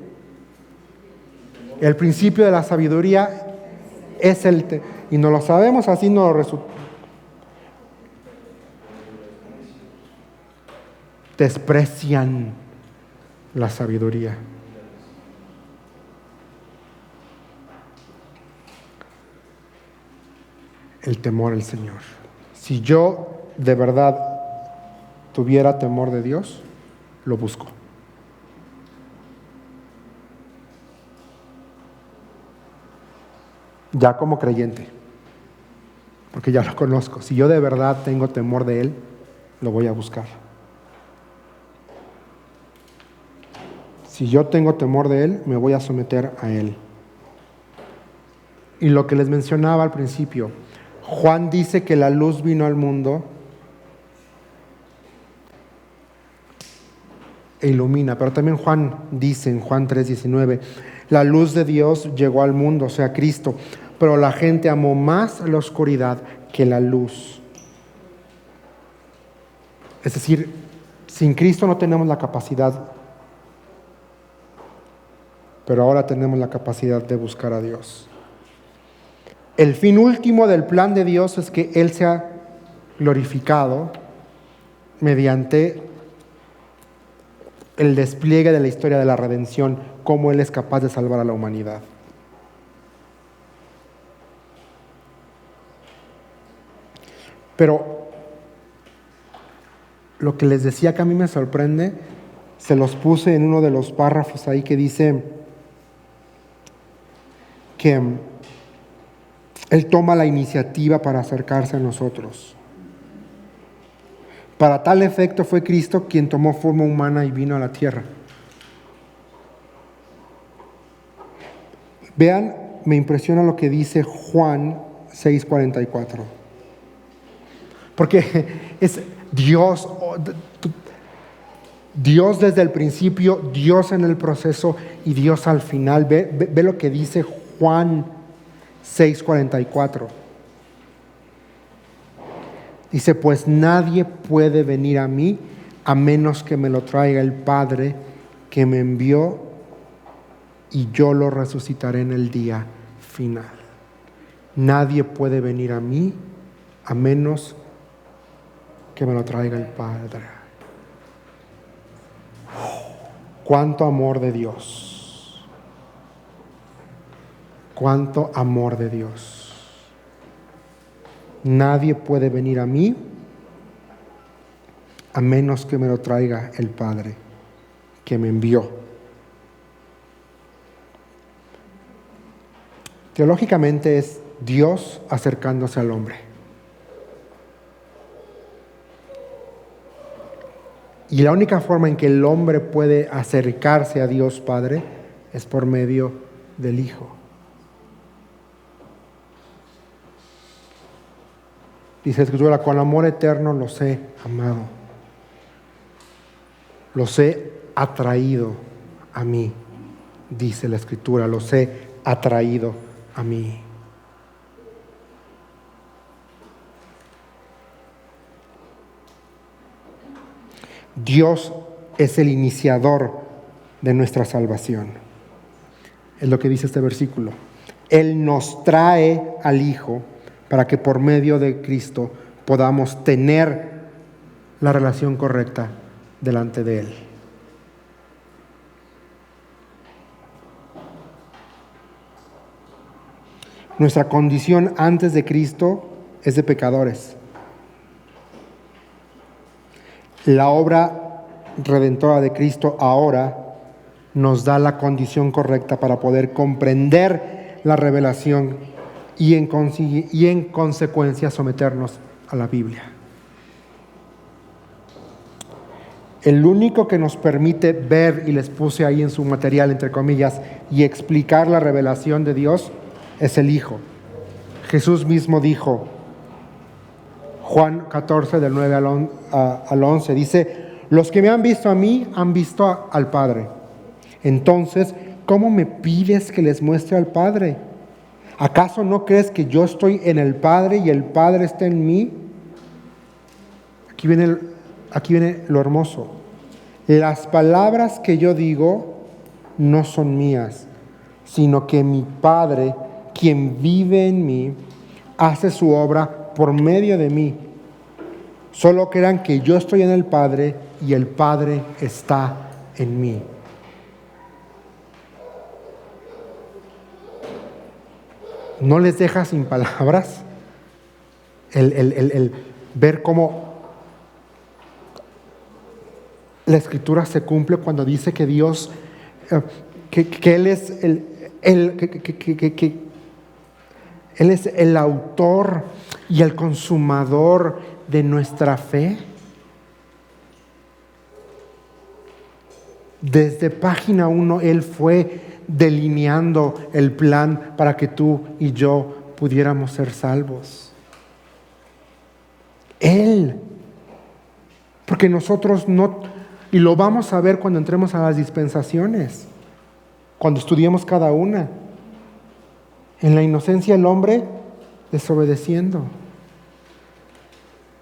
Speaker 1: El principio de la sabiduría es y no lo sabemos, así no lo resulta. Desprecian la sabiduría. El temor al Señor. Si yo de verdad tuviera temor de Dios, lo busco. Ya como creyente, porque ya lo conozco. Si yo de verdad tengo temor de Él, lo voy a buscar. Si yo tengo temor de Él, me voy a someter a Él. Y lo que les mencionaba al principio, Juan dice que la luz vino al mundo e ilumina, pero también Juan dice en Juan 3:19, la luz de Dios llegó al mundo, o sea, Cristo, pero la gente amó más la oscuridad que la luz. Es decir, sin Cristo no tenemos la capacidad, pero ahora tenemos la capacidad de buscar a Dios. El fin último del plan de Dios es que Él sea glorificado mediante el despliegue de la historia de la redención, cómo Él es capaz de salvar a la humanidad. Pero lo que les decía que a mí me sorprende, se los puse en uno de los párrafos ahí que dice que Él toma la iniciativa para acercarse a nosotros. Para tal efecto fue Cristo quien tomó forma humana y vino a la tierra. Vean, me impresiona lo que dice Juan 6:44. Porque es Dios desde el principio, Dios en el proceso y Dios al final. Ve lo que dice Juan 6:44. Dice, pues nadie puede venir a mí a menos que me lo traiga el Padre que me envió, y yo lo resucitaré en el día final. Nadie puede venir a mí a menos que me lo traiga el Padre. ¡Cuánto amor de Dios! ¡Cuánto amor de Dios! Nadie puede venir a mí a menos que me lo traiga el Padre que me envió. Teológicamente es Dios acercándose al hombre. Y la única forma en que el hombre puede acercarse a Dios Padre es por medio del Hijo. Dice la Escritura, con amor eterno los he amado. Los he atraído a mí. Dice la Escritura, los he atraído a mí. Dios es el iniciador de nuestra salvación. Es lo que dice este versículo. Él nos trae al Hijo para que por medio de Cristo podamos tener la relación correcta delante de Él. Nuestra condición antes de Cristo es de pecadores. La obra redentora de Cristo ahora nos da la condición correcta para poder comprender la revelación y en consecuencia someternos a la Biblia. El único que nos permite ver, y les puse ahí en su material, entre comillas, y explicar la revelación de Dios, es el Hijo. Jesús mismo dijo, Juan 14, del 9 al 11, dice, los que me han visto a mí, han visto al Padre. Entonces, ¿cómo me pides que les muestre al Padre? ¿Acaso no crees que yo estoy en el Padre y el Padre está en mí? Aquí viene lo hermoso. Las palabras que yo digo no son mías, sino que mi Padre, quien vive en mí, hace su obra por medio de mí. Solo crean que yo estoy en el Padre y el Padre está en mí. ¿No les deja sin palabras el ver cómo la Escritura se cumple cuando dice que Dios, que Él es Él es el autor y el consumador de nuestra fe? Desde página 1 Él fue delineando el plan para que tú y yo pudiéramos ser salvos. Él. Porque nosotros no, y lo vamos a ver cuando entremos a las dispensaciones, cuando estudiemos cada una. En la inocencia el hombre desobedeciendo.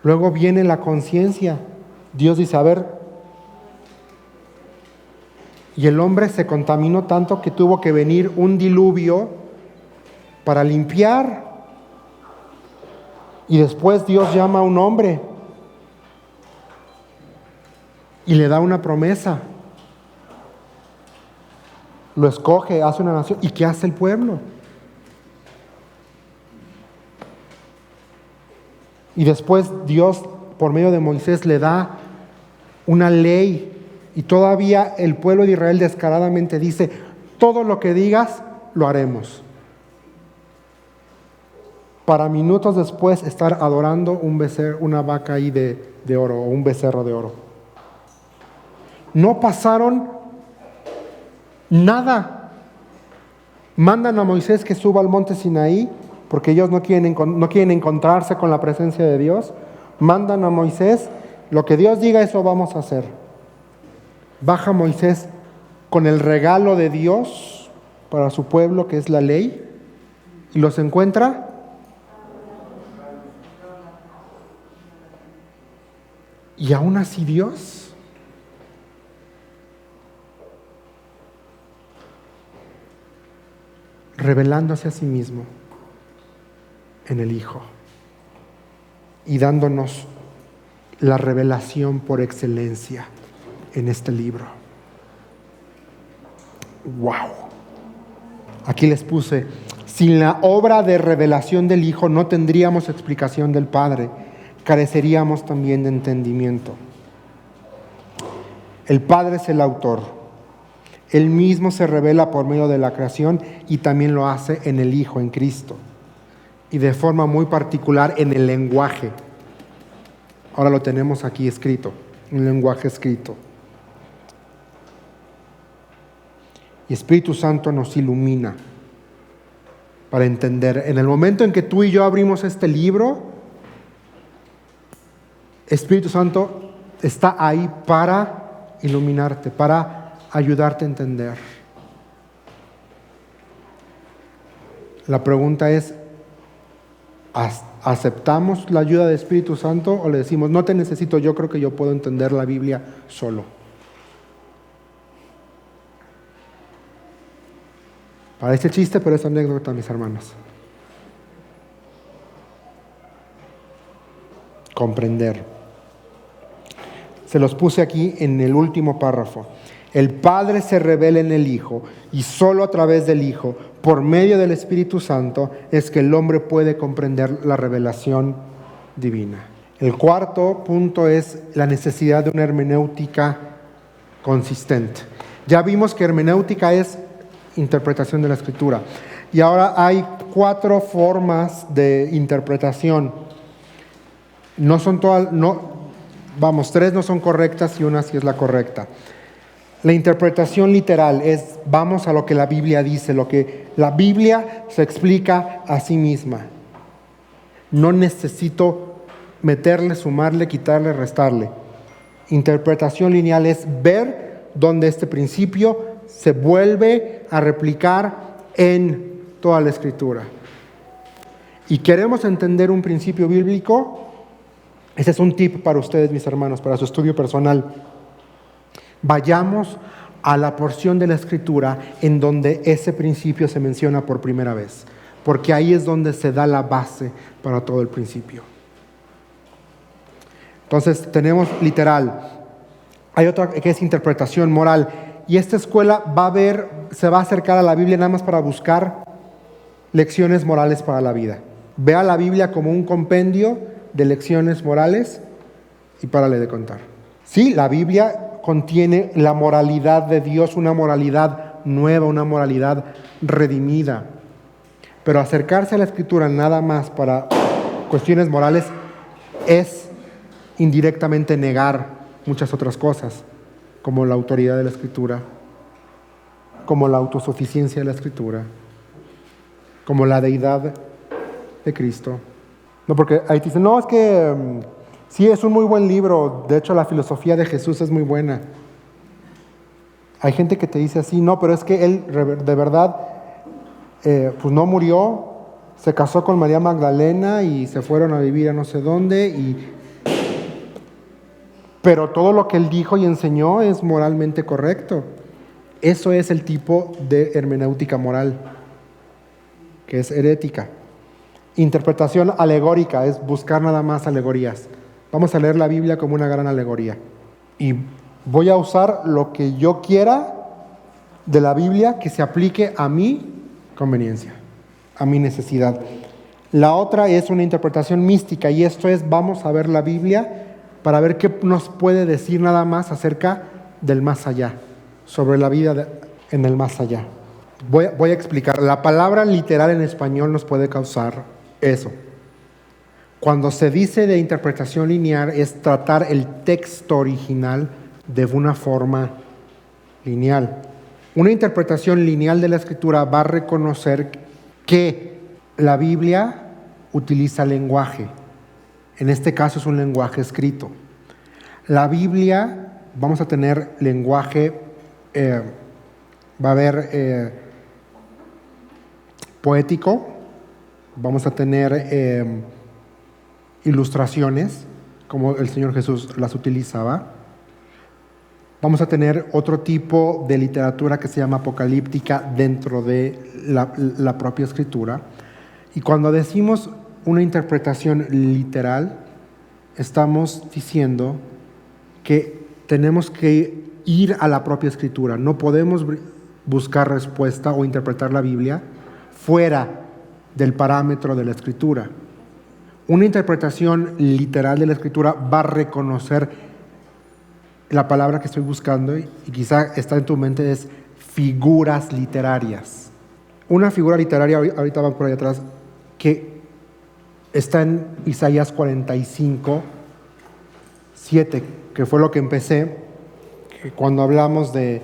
Speaker 1: Luego viene la conciencia. Dios dice, a ver, y el hombre se contaminó tanto que tuvo que venir un diluvio para limpiar. Y después Dios llama a un hombre y le da una promesa. Lo escoge, hace una nación. ¿Y qué hace el pueblo? Y después Dios, por medio de Moisés, le da una ley. Y todavía el pueblo de Israel descaradamente dice, todo lo que digas, lo haremos. para minutos después estar adorando una vaca ahí de oro o un becerro de oro. No pasaron nada. Mandan a Moisés que suba al monte Sinaí porque ellos no quieren encontrarse con la presencia de Dios. Mandan a Moisés, lo que Dios diga, eso vamos a hacer. Baja Moisés con el regalo de Dios para su pueblo, que es la ley, y los encuentra y aún así Dios revelándose a sí mismo en el Hijo y dándonos la revelación por excelencia en este libro. ¡Wow! Aquí les puse, sin la obra de revelación del Hijo no tendríamos explicación del Padre, careceríamos también de entendimiento. El Padre es el autor. Él mismo se revela por medio de la creación y también lo hace en el Hijo, en Cristo. Y de forma muy particular en el lenguaje. Ahora lo tenemos aquí escrito, un lenguaje escrito. Y Espíritu Santo nos ilumina para entender. En el momento en que tú y yo abrimos este libro, Espíritu Santo está ahí para iluminarte, para ayudarte a entender. La pregunta es, ¿aceptamos la ayuda del Espíritu Santo o le decimos, no te necesito, yo creo que yo puedo entender la Biblia solo? Parece chiste, pero es anécdota, mis hermanos. Comprender. Se los puse aquí en el último párrafo. El Padre se revela en el Hijo y solo a través del Hijo, por medio del Espíritu Santo, es que el hombre puede comprender la revelación divina. El cuarto punto es la necesidad de una hermenéutica consistente. Ya vimos que hermenéutica es interpretación de la Escritura. Y ahora hay 4 formas de interpretación. No son todas, 3 no son correctas y una sí es la correcta. La interpretación literal es, vamos a lo que la Biblia dice, lo que la Biblia se explica a sí misma. No necesito meterle, sumarle, quitarle, restarle. Interpretación lineal es ver donde este principio se vuelve a replicar en toda la Escritura. Y queremos entender un principio bíblico. Ese es un tip para ustedes, mis hermanos, para su estudio personal. Vayamos a la porción de la Escritura en donde ese principio se menciona por primera vez, porque ahí es donde se da la base para todo el principio. Entonces tenemos literal, hay otra que es interpretación moral, y esta escuela se va a acercar a la Biblia nada más para buscar lecciones morales para la vida. Ve a la Biblia como un compendio de lecciones morales y párale de contar. Sí, la Biblia contiene la moralidad de Dios, una moralidad nueva, una moralidad redimida. Pero acercarse a la Escritura nada más para cuestiones morales es indirectamente negar muchas otras cosas, como la autoridad de la Escritura, como la autosuficiencia de la Escritura, como la deidad de Cristo. No, porque ahí te dicen, no, es que sí, es un muy buen libro. De hecho, la filosofía de Jesús es muy buena. Hay gente que te dice así, no, pero es que él de verdad pues no murió, se casó con María Magdalena y se fueron a vivir a no sé dónde, pero todo lo que él dijo y enseñó es moralmente correcto. Eso es el tipo de hermenéutica moral, que es herética. Interpretación alegórica es buscar nada más alegorías. Vamos a leer la Biblia como una gran alegoría. Y voy a usar lo que yo quiera de la Biblia que se aplique a mi conveniencia, a mi necesidad. La otra es una interpretación mística, y esto es, vamos a ver la Biblia para ver qué nos puede decir nada más acerca del más allá, sobre la vida en el más allá. Voy a explicar. La palabra literal en español nos puede causar Eso. Cuando se dice de interpretación lineal es tratar el texto original de una forma lineal. Una interpretación lineal de la Escritura va a reconocer que la Biblia utiliza lenguaje. En este caso es un lenguaje escrito. La Biblia, vamos a tener lenguaje, va a haber poético, vamos a tener ilustraciones, como el Señor Jesús las utilizaba. Vamos a tener otro tipo de literatura que se llama apocalíptica dentro de la propia Escritura. Y cuando decimos una interpretación literal, estamos diciendo que tenemos que ir a la propia Escritura. No podemos buscar respuesta o interpretar la Biblia fuera del parámetro de la Escritura. Una interpretación literal de la Escritura va a reconocer la palabra que estoy buscando y quizá está en tu mente es figuras literarias. Una figura literaria, ahorita van por ahí atrás, que está en Isaías 45, 7, que fue lo que empecé, que cuando hablamos de,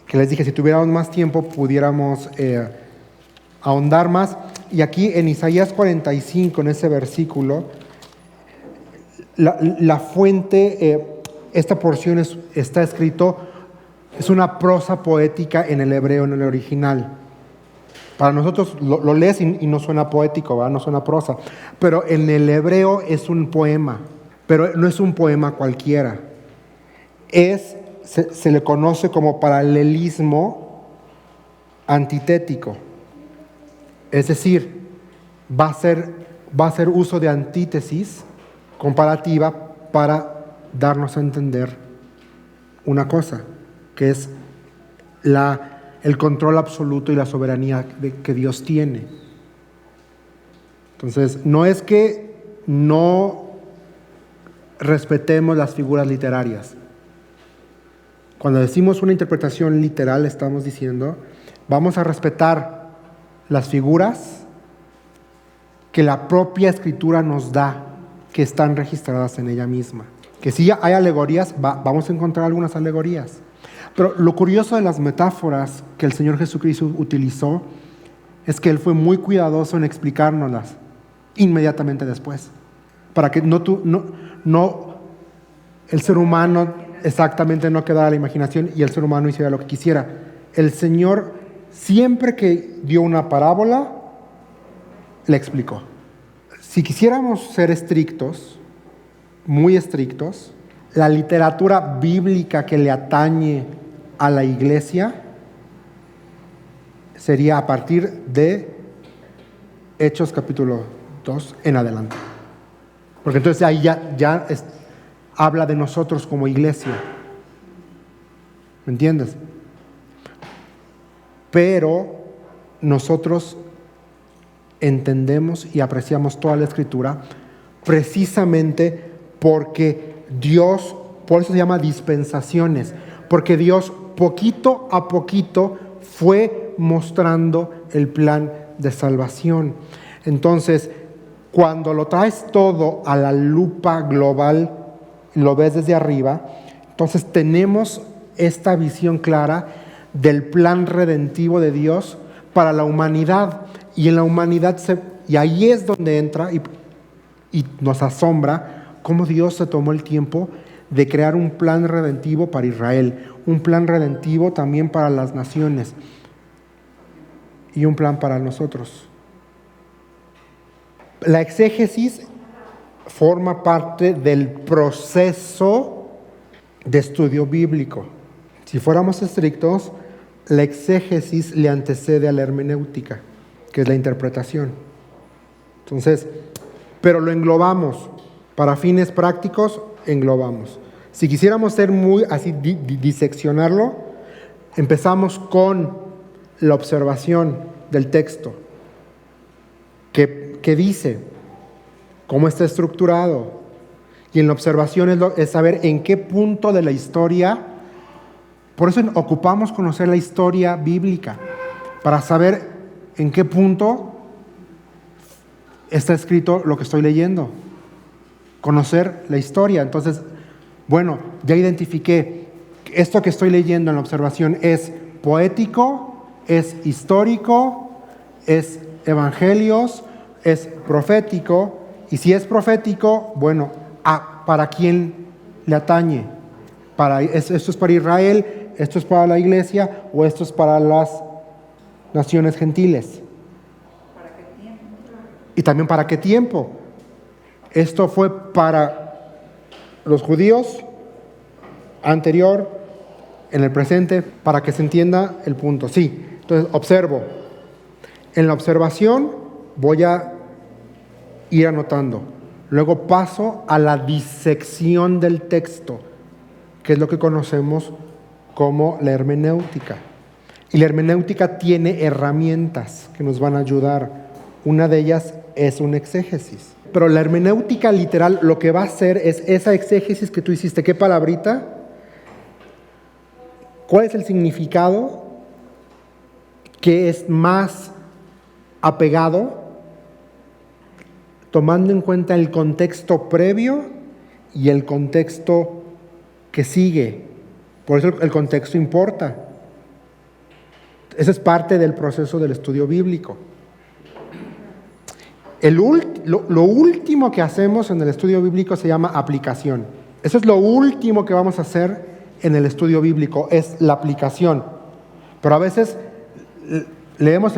Speaker 1: que les dije, si tuviéramos más tiempo pudiéramos ahondar más. Y aquí en Isaías 45, en ese versículo, la fuente, esta porción está escrito, es una prosa poética en el hebreo, en el original. Para nosotros lo lees y no suena poético, ¿verdad? No suena prosa. Pero en el hebreo es un poema, pero no es un poema cualquiera. Se le conoce como paralelismo antitético. Es decir, va a ser uso de antítesis comparativa para darnos a entender una cosa, que es el control absoluto y la soberanía que Dios tiene. Entonces, no es que no respetemos las figuras literarias. Cuando decimos una interpretación literal, estamos diciendo, vamos a respetar las figuras que la propia Escritura nos da, que están registradas en ella misma. Que si hay alegorías, vamos a encontrar algunas alegorías. Pero lo curioso de las metáforas que el Señor Jesucristo utilizó es que Él fue muy cuidadoso en explicárnoslas inmediatamente después. Para que el ser humano exactamente no quedara a la imaginación y el ser humano hiciera lo que quisiera. El Señor, siempre que dio una parábola, le explicó. Si quisiéramos ser estrictos, muy estrictos, la literatura bíblica que le atañe a la iglesia sería a partir de Hechos capítulo 2 en adelante. Porque entonces ahí ya habla de nosotros como iglesia. ¿Me entiendes? Pero nosotros entendemos y apreciamos toda la Escritura precisamente porque Dios, por eso se llama dispensaciones, porque Dios poquito a poquito fue mostrando el plan de salvación. Entonces, cuando lo traes todo a la lupa global, lo ves desde arriba, entonces tenemos esta visión clara del plan redentivo de Dios para la humanidad. Y en la humanidad, y ahí es donde entra y nos asombra cómo Dios se tomó el tiempo de crear un plan redentivo para Israel, un plan redentivo también para las naciones y un plan para nosotros. La exégesis forma parte del proceso de estudio bíblico. Si fuéramos estrictos, la exégesis le antecede a la hermenéutica, que es la interpretación. Entonces, pero lo englobamos. Para fines prácticos, englobamos. Si quisiéramos ser muy así, diseccionarlo, empezamos con la observación del texto. ¿Qué dice? ¿Cómo está estructurado? Y en la observación es saber en qué punto de la historia. Por eso ocupamos conocer la historia bíblica, para saber en qué punto está escrito lo que estoy leyendo. Conocer la historia. Entonces, bueno, ya identifiqué que esto que estoy leyendo en la observación es poético, es histórico, es evangelios, es profético. Y si es profético, bueno, ¿para quién le atañe? ¿Esto es para Israel? ¿Esto es para la iglesia? ¿O esto es para las naciones gentiles?
Speaker 2: ¿Para qué tiempo?
Speaker 1: Y también para qué tiempo. Esto fue para los judíos anterior, en el presente, para que se entienda el punto. Sí, entonces observo. En la observación voy a ir anotando. Luego paso a la disección del texto, que es lo que conocemos como la hermenéutica. Y la hermenéutica tiene herramientas que nos van a ayudar. Una de ellas es un exégesis. Pero la hermenéutica literal lo que va a hacer es esa exégesis que tú hiciste. ¿Qué palabrita? ¿Cuál es el significado que es más apegado, tomando en cuenta el contexto previo y el contexto que sigue? Por eso el contexto importa. Ese es parte del proceso del estudio bíblico. Lo último que hacemos en el estudio bíblico se llama aplicación. Eso es lo último que vamos a hacer en el estudio bíblico, es la aplicación. Pero a veces leemos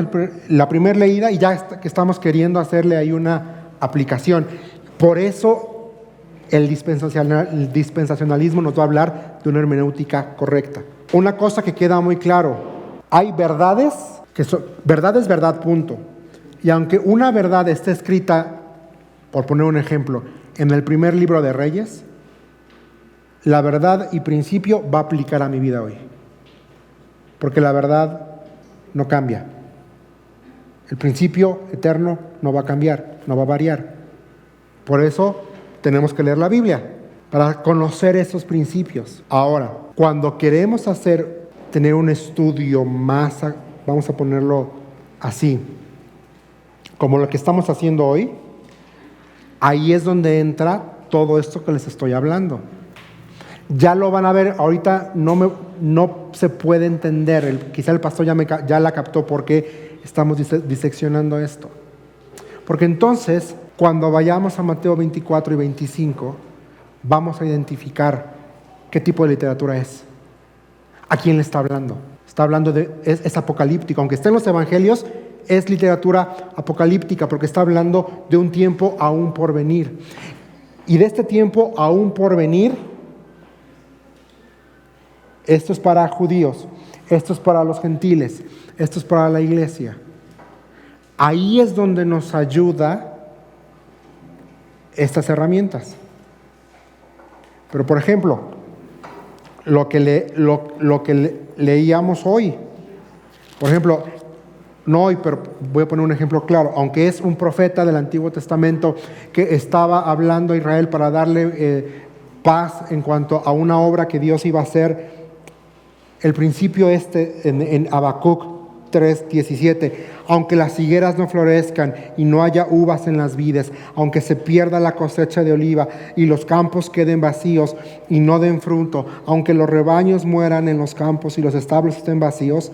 Speaker 1: la primera leída y ya que estamos queriendo hacerle ahí una aplicación. Por eso el dispensacionalismo nos va a hablar de una hermenéutica correcta. Una cosa que queda muy claro: hay verdades que son verdad es verdad, punto. Y aunque una verdad esté escrita, por poner un ejemplo, en el primer libro de Reyes, la verdad y principio va a aplicar a mi vida hoy. Porque la verdad no cambia. El principio eterno no va a cambiar, no va a variar. Por eso tenemos que leer la Biblia, para conocer esos principios. Ahora, cuando queremos tener un estudio más, vamos a ponerlo así, como lo que estamos haciendo hoy, ahí es donde entra todo esto que les estoy hablando. Ya lo van a ver, ahorita no se puede entender, quizá el pastor ya la captó por qué estamos diseccionando esto. Porque entonces, cuando vayamos a Mateo 24 y 25, vamos a identificar qué tipo de literatura es. ¿A quién le está hablando? Está hablando es apocalíptico, aunque esté en los evangelios, es literatura apocalíptica porque está hablando de un tiempo aún por venir. Y de este tiempo aún por venir, esto es para judíos, esto es para los gentiles, esto es para la iglesia. Ahí es donde nos ayuda estas herramientas. Pero por ejemplo, lo que leíamos hoy, por ejemplo, no hoy, pero voy a poner un ejemplo claro. Aunque es un profeta del Antiguo Testamento que estaba hablando a Israel para darle paz en cuanto a una obra que Dios iba a hacer, el principio en Habacuc 3:17, aunque las higueras no florezcan y no haya uvas en las vides, aunque se pierda la cosecha de oliva y los campos queden vacíos y no den fruto, aunque los rebaños mueran en los campos y los establos estén vacíos,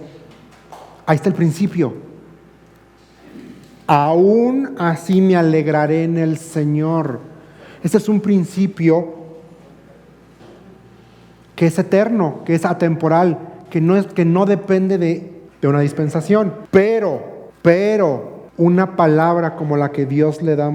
Speaker 1: ahí está el principio. Aún así me alegraré en el Señor. Este es un principio que es eterno, que es atemporal, que no depende de una dispensación. Pero una palabra como la que Dios le da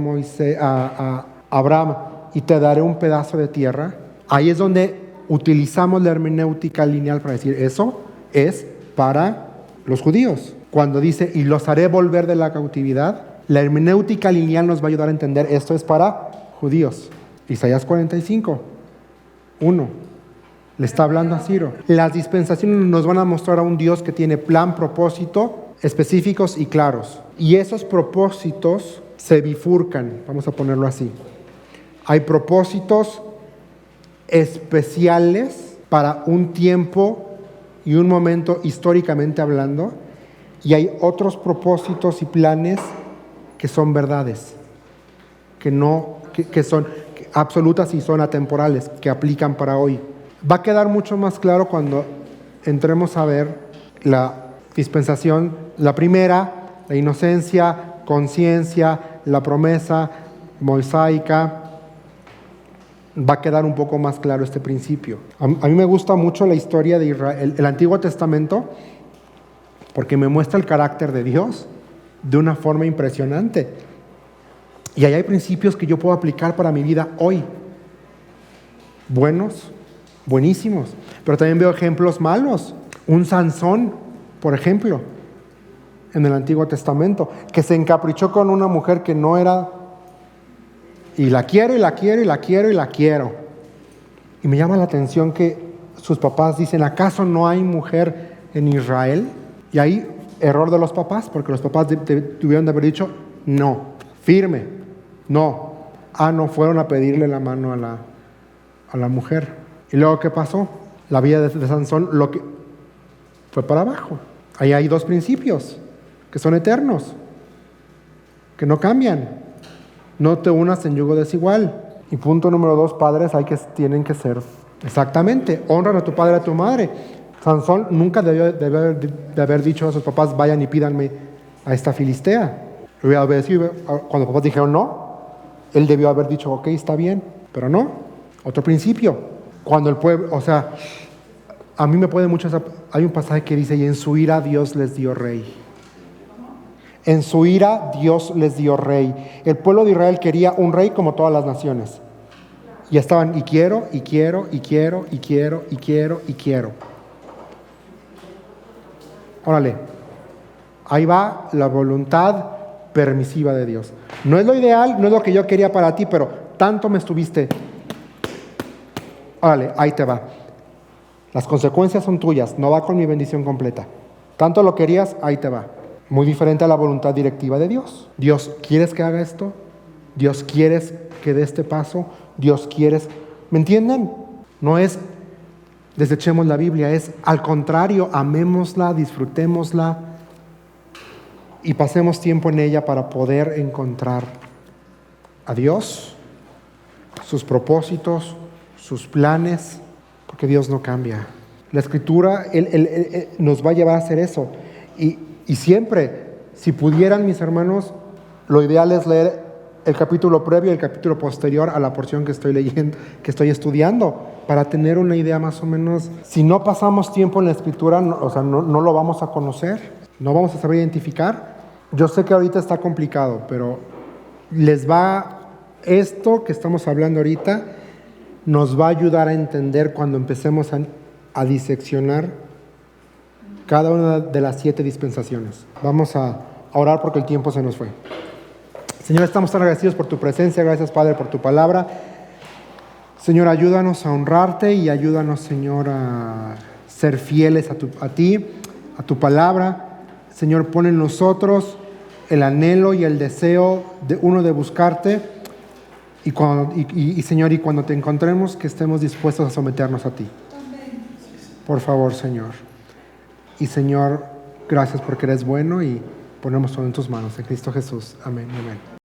Speaker 1: a Abraham, y te daré un pedazo de tierra, ahí es donde utilizamos la hermenéutica lineal para decir eso es para los judíos. Cuando dice y los haré volver de la cautividad, la hermenéutica lineal nos va a ayudar a entender esto es para judíos. Isaías 45:1 le está hablando a Ciro. Las dispensaciones nos van a mostrar a un Dios que tiene plan, propósito específicos y claros. Y esos propósitos se bifurcan, vamos a ponerlo así. Hay propósitos especiales para un tiempo y un momento históricamente hablando, y hay otros propósitos y planes que son verdades. que son absolutas y son atemporales, que aplican para hoy. Va a quedar mucho más claro cuando entremos a ver la dispensación, la primera, la inocencia, conciencia, la promesa mosaica. Va a quedar un poco más claro este principio. A mí me gusta mucho la historia de Israel, el Antiguo Testamento, porque me muestra el carácter de Dios de una forma impresionante. Y ahí hay principios que yo puedo aplicar para mi vida hoy. Buenos, buenísimos. Pero también veo ejemplos malos. Un Sansón, por ejemplo, en el Antiguo Testamento, que se encaprichó con una mujer que no era, y la quiero, y la quiero, y la quiero, y la quiero. Y me llama la atención que sus papás dicen, ¿acaso no hay mujer en Israel? Y ahí, error de los papás, porque los papás tuvieron de haber dicho, no, firme, no. No fueron a pedirle la mano a la mujer. Y luego, ¿qué pasó? La vida de Sansón lo que fue para abajo. Ahí hay dos principios que son eternos, que no cambian. No te unas en yugo desigual. Y punto número 2, padres tienen que ser exactamente, honran a tu padre y a tu madre. Sansón nunca debió de haber dicho a sus papás, vayan y pídanme a esta filistea. Lo hubiera obedecido. Cuando los papás dijeron no, él debió haber dicho, ok, está bien, pero no. Otro principio, cuando el pueblo, a mí me puede mucho, hay un pasaje que dice, y en su ira Dios les dio rey. En su ira Dios les dio rey. El pueblo de Israel quería un rey como todas las naciones. Y estaban, y quiero, y quiero, y quiero, y quiero, y quiero, y quiero. Órale, ahí va la voluntad permisiva de Dios. No es lo ideal, no es lo que yo quería para ti, pero tanto me estuviste. Órale, ahí te va. Las consecuencias son tuyas, no va con mi bendición completa. Tanto lo querías, ahí te va. Muy diferente a la voluntad directiva de Dios. Dios, ¿quieres que haga esto? Dios, ¿quieres que dé este paso? Dios, ¿quieres? ¿Me entienden? No es desechemos la Biblia, es al contrario, amémosla, disfrutémosla y pasemos tiempo en ella para poder encontrar a Dios, sus propósitos, sus planes, porque Dios no cambia. La Escritura Él nos va a llevar a hacer eso. Y siempre, si pudieran, mis hermanos, lo ideal es leer el capítulo previo y el capítulo posterior a la porción que estoy leyendo, que estoy estudiando, para tener una idea más o menos. Si no pasamos tiempo en la Escritura, no lo vamos a conocer, no vamos a saber identificar. Yo sé que ahorita está complicado, pero esto que estamos hablando ahorita nos va a ayudar a entender cuando empecemos a diseccionar cada una de las 7 dispensaciones. Vamos a orar porque el tiempo se nos fue. Señor, estamos tan agradecidos por tu presencia. Gracias, Padre, por tu palabra. Señor, ayúdanos a honrarte y ayúdanos, Señor, a ser fieles a ti, a tu palabra. Señor, pon en nosotros el anhelo y el deseo de buscarte. Y Señor, y cuando te encontremos, que estemos dispuestos a someternos a ti. Por favor, Señor. Y Señor, gracias porque eres bueno y ponemos todo en tus manos. En Cristo Jesús. Amén. Amén.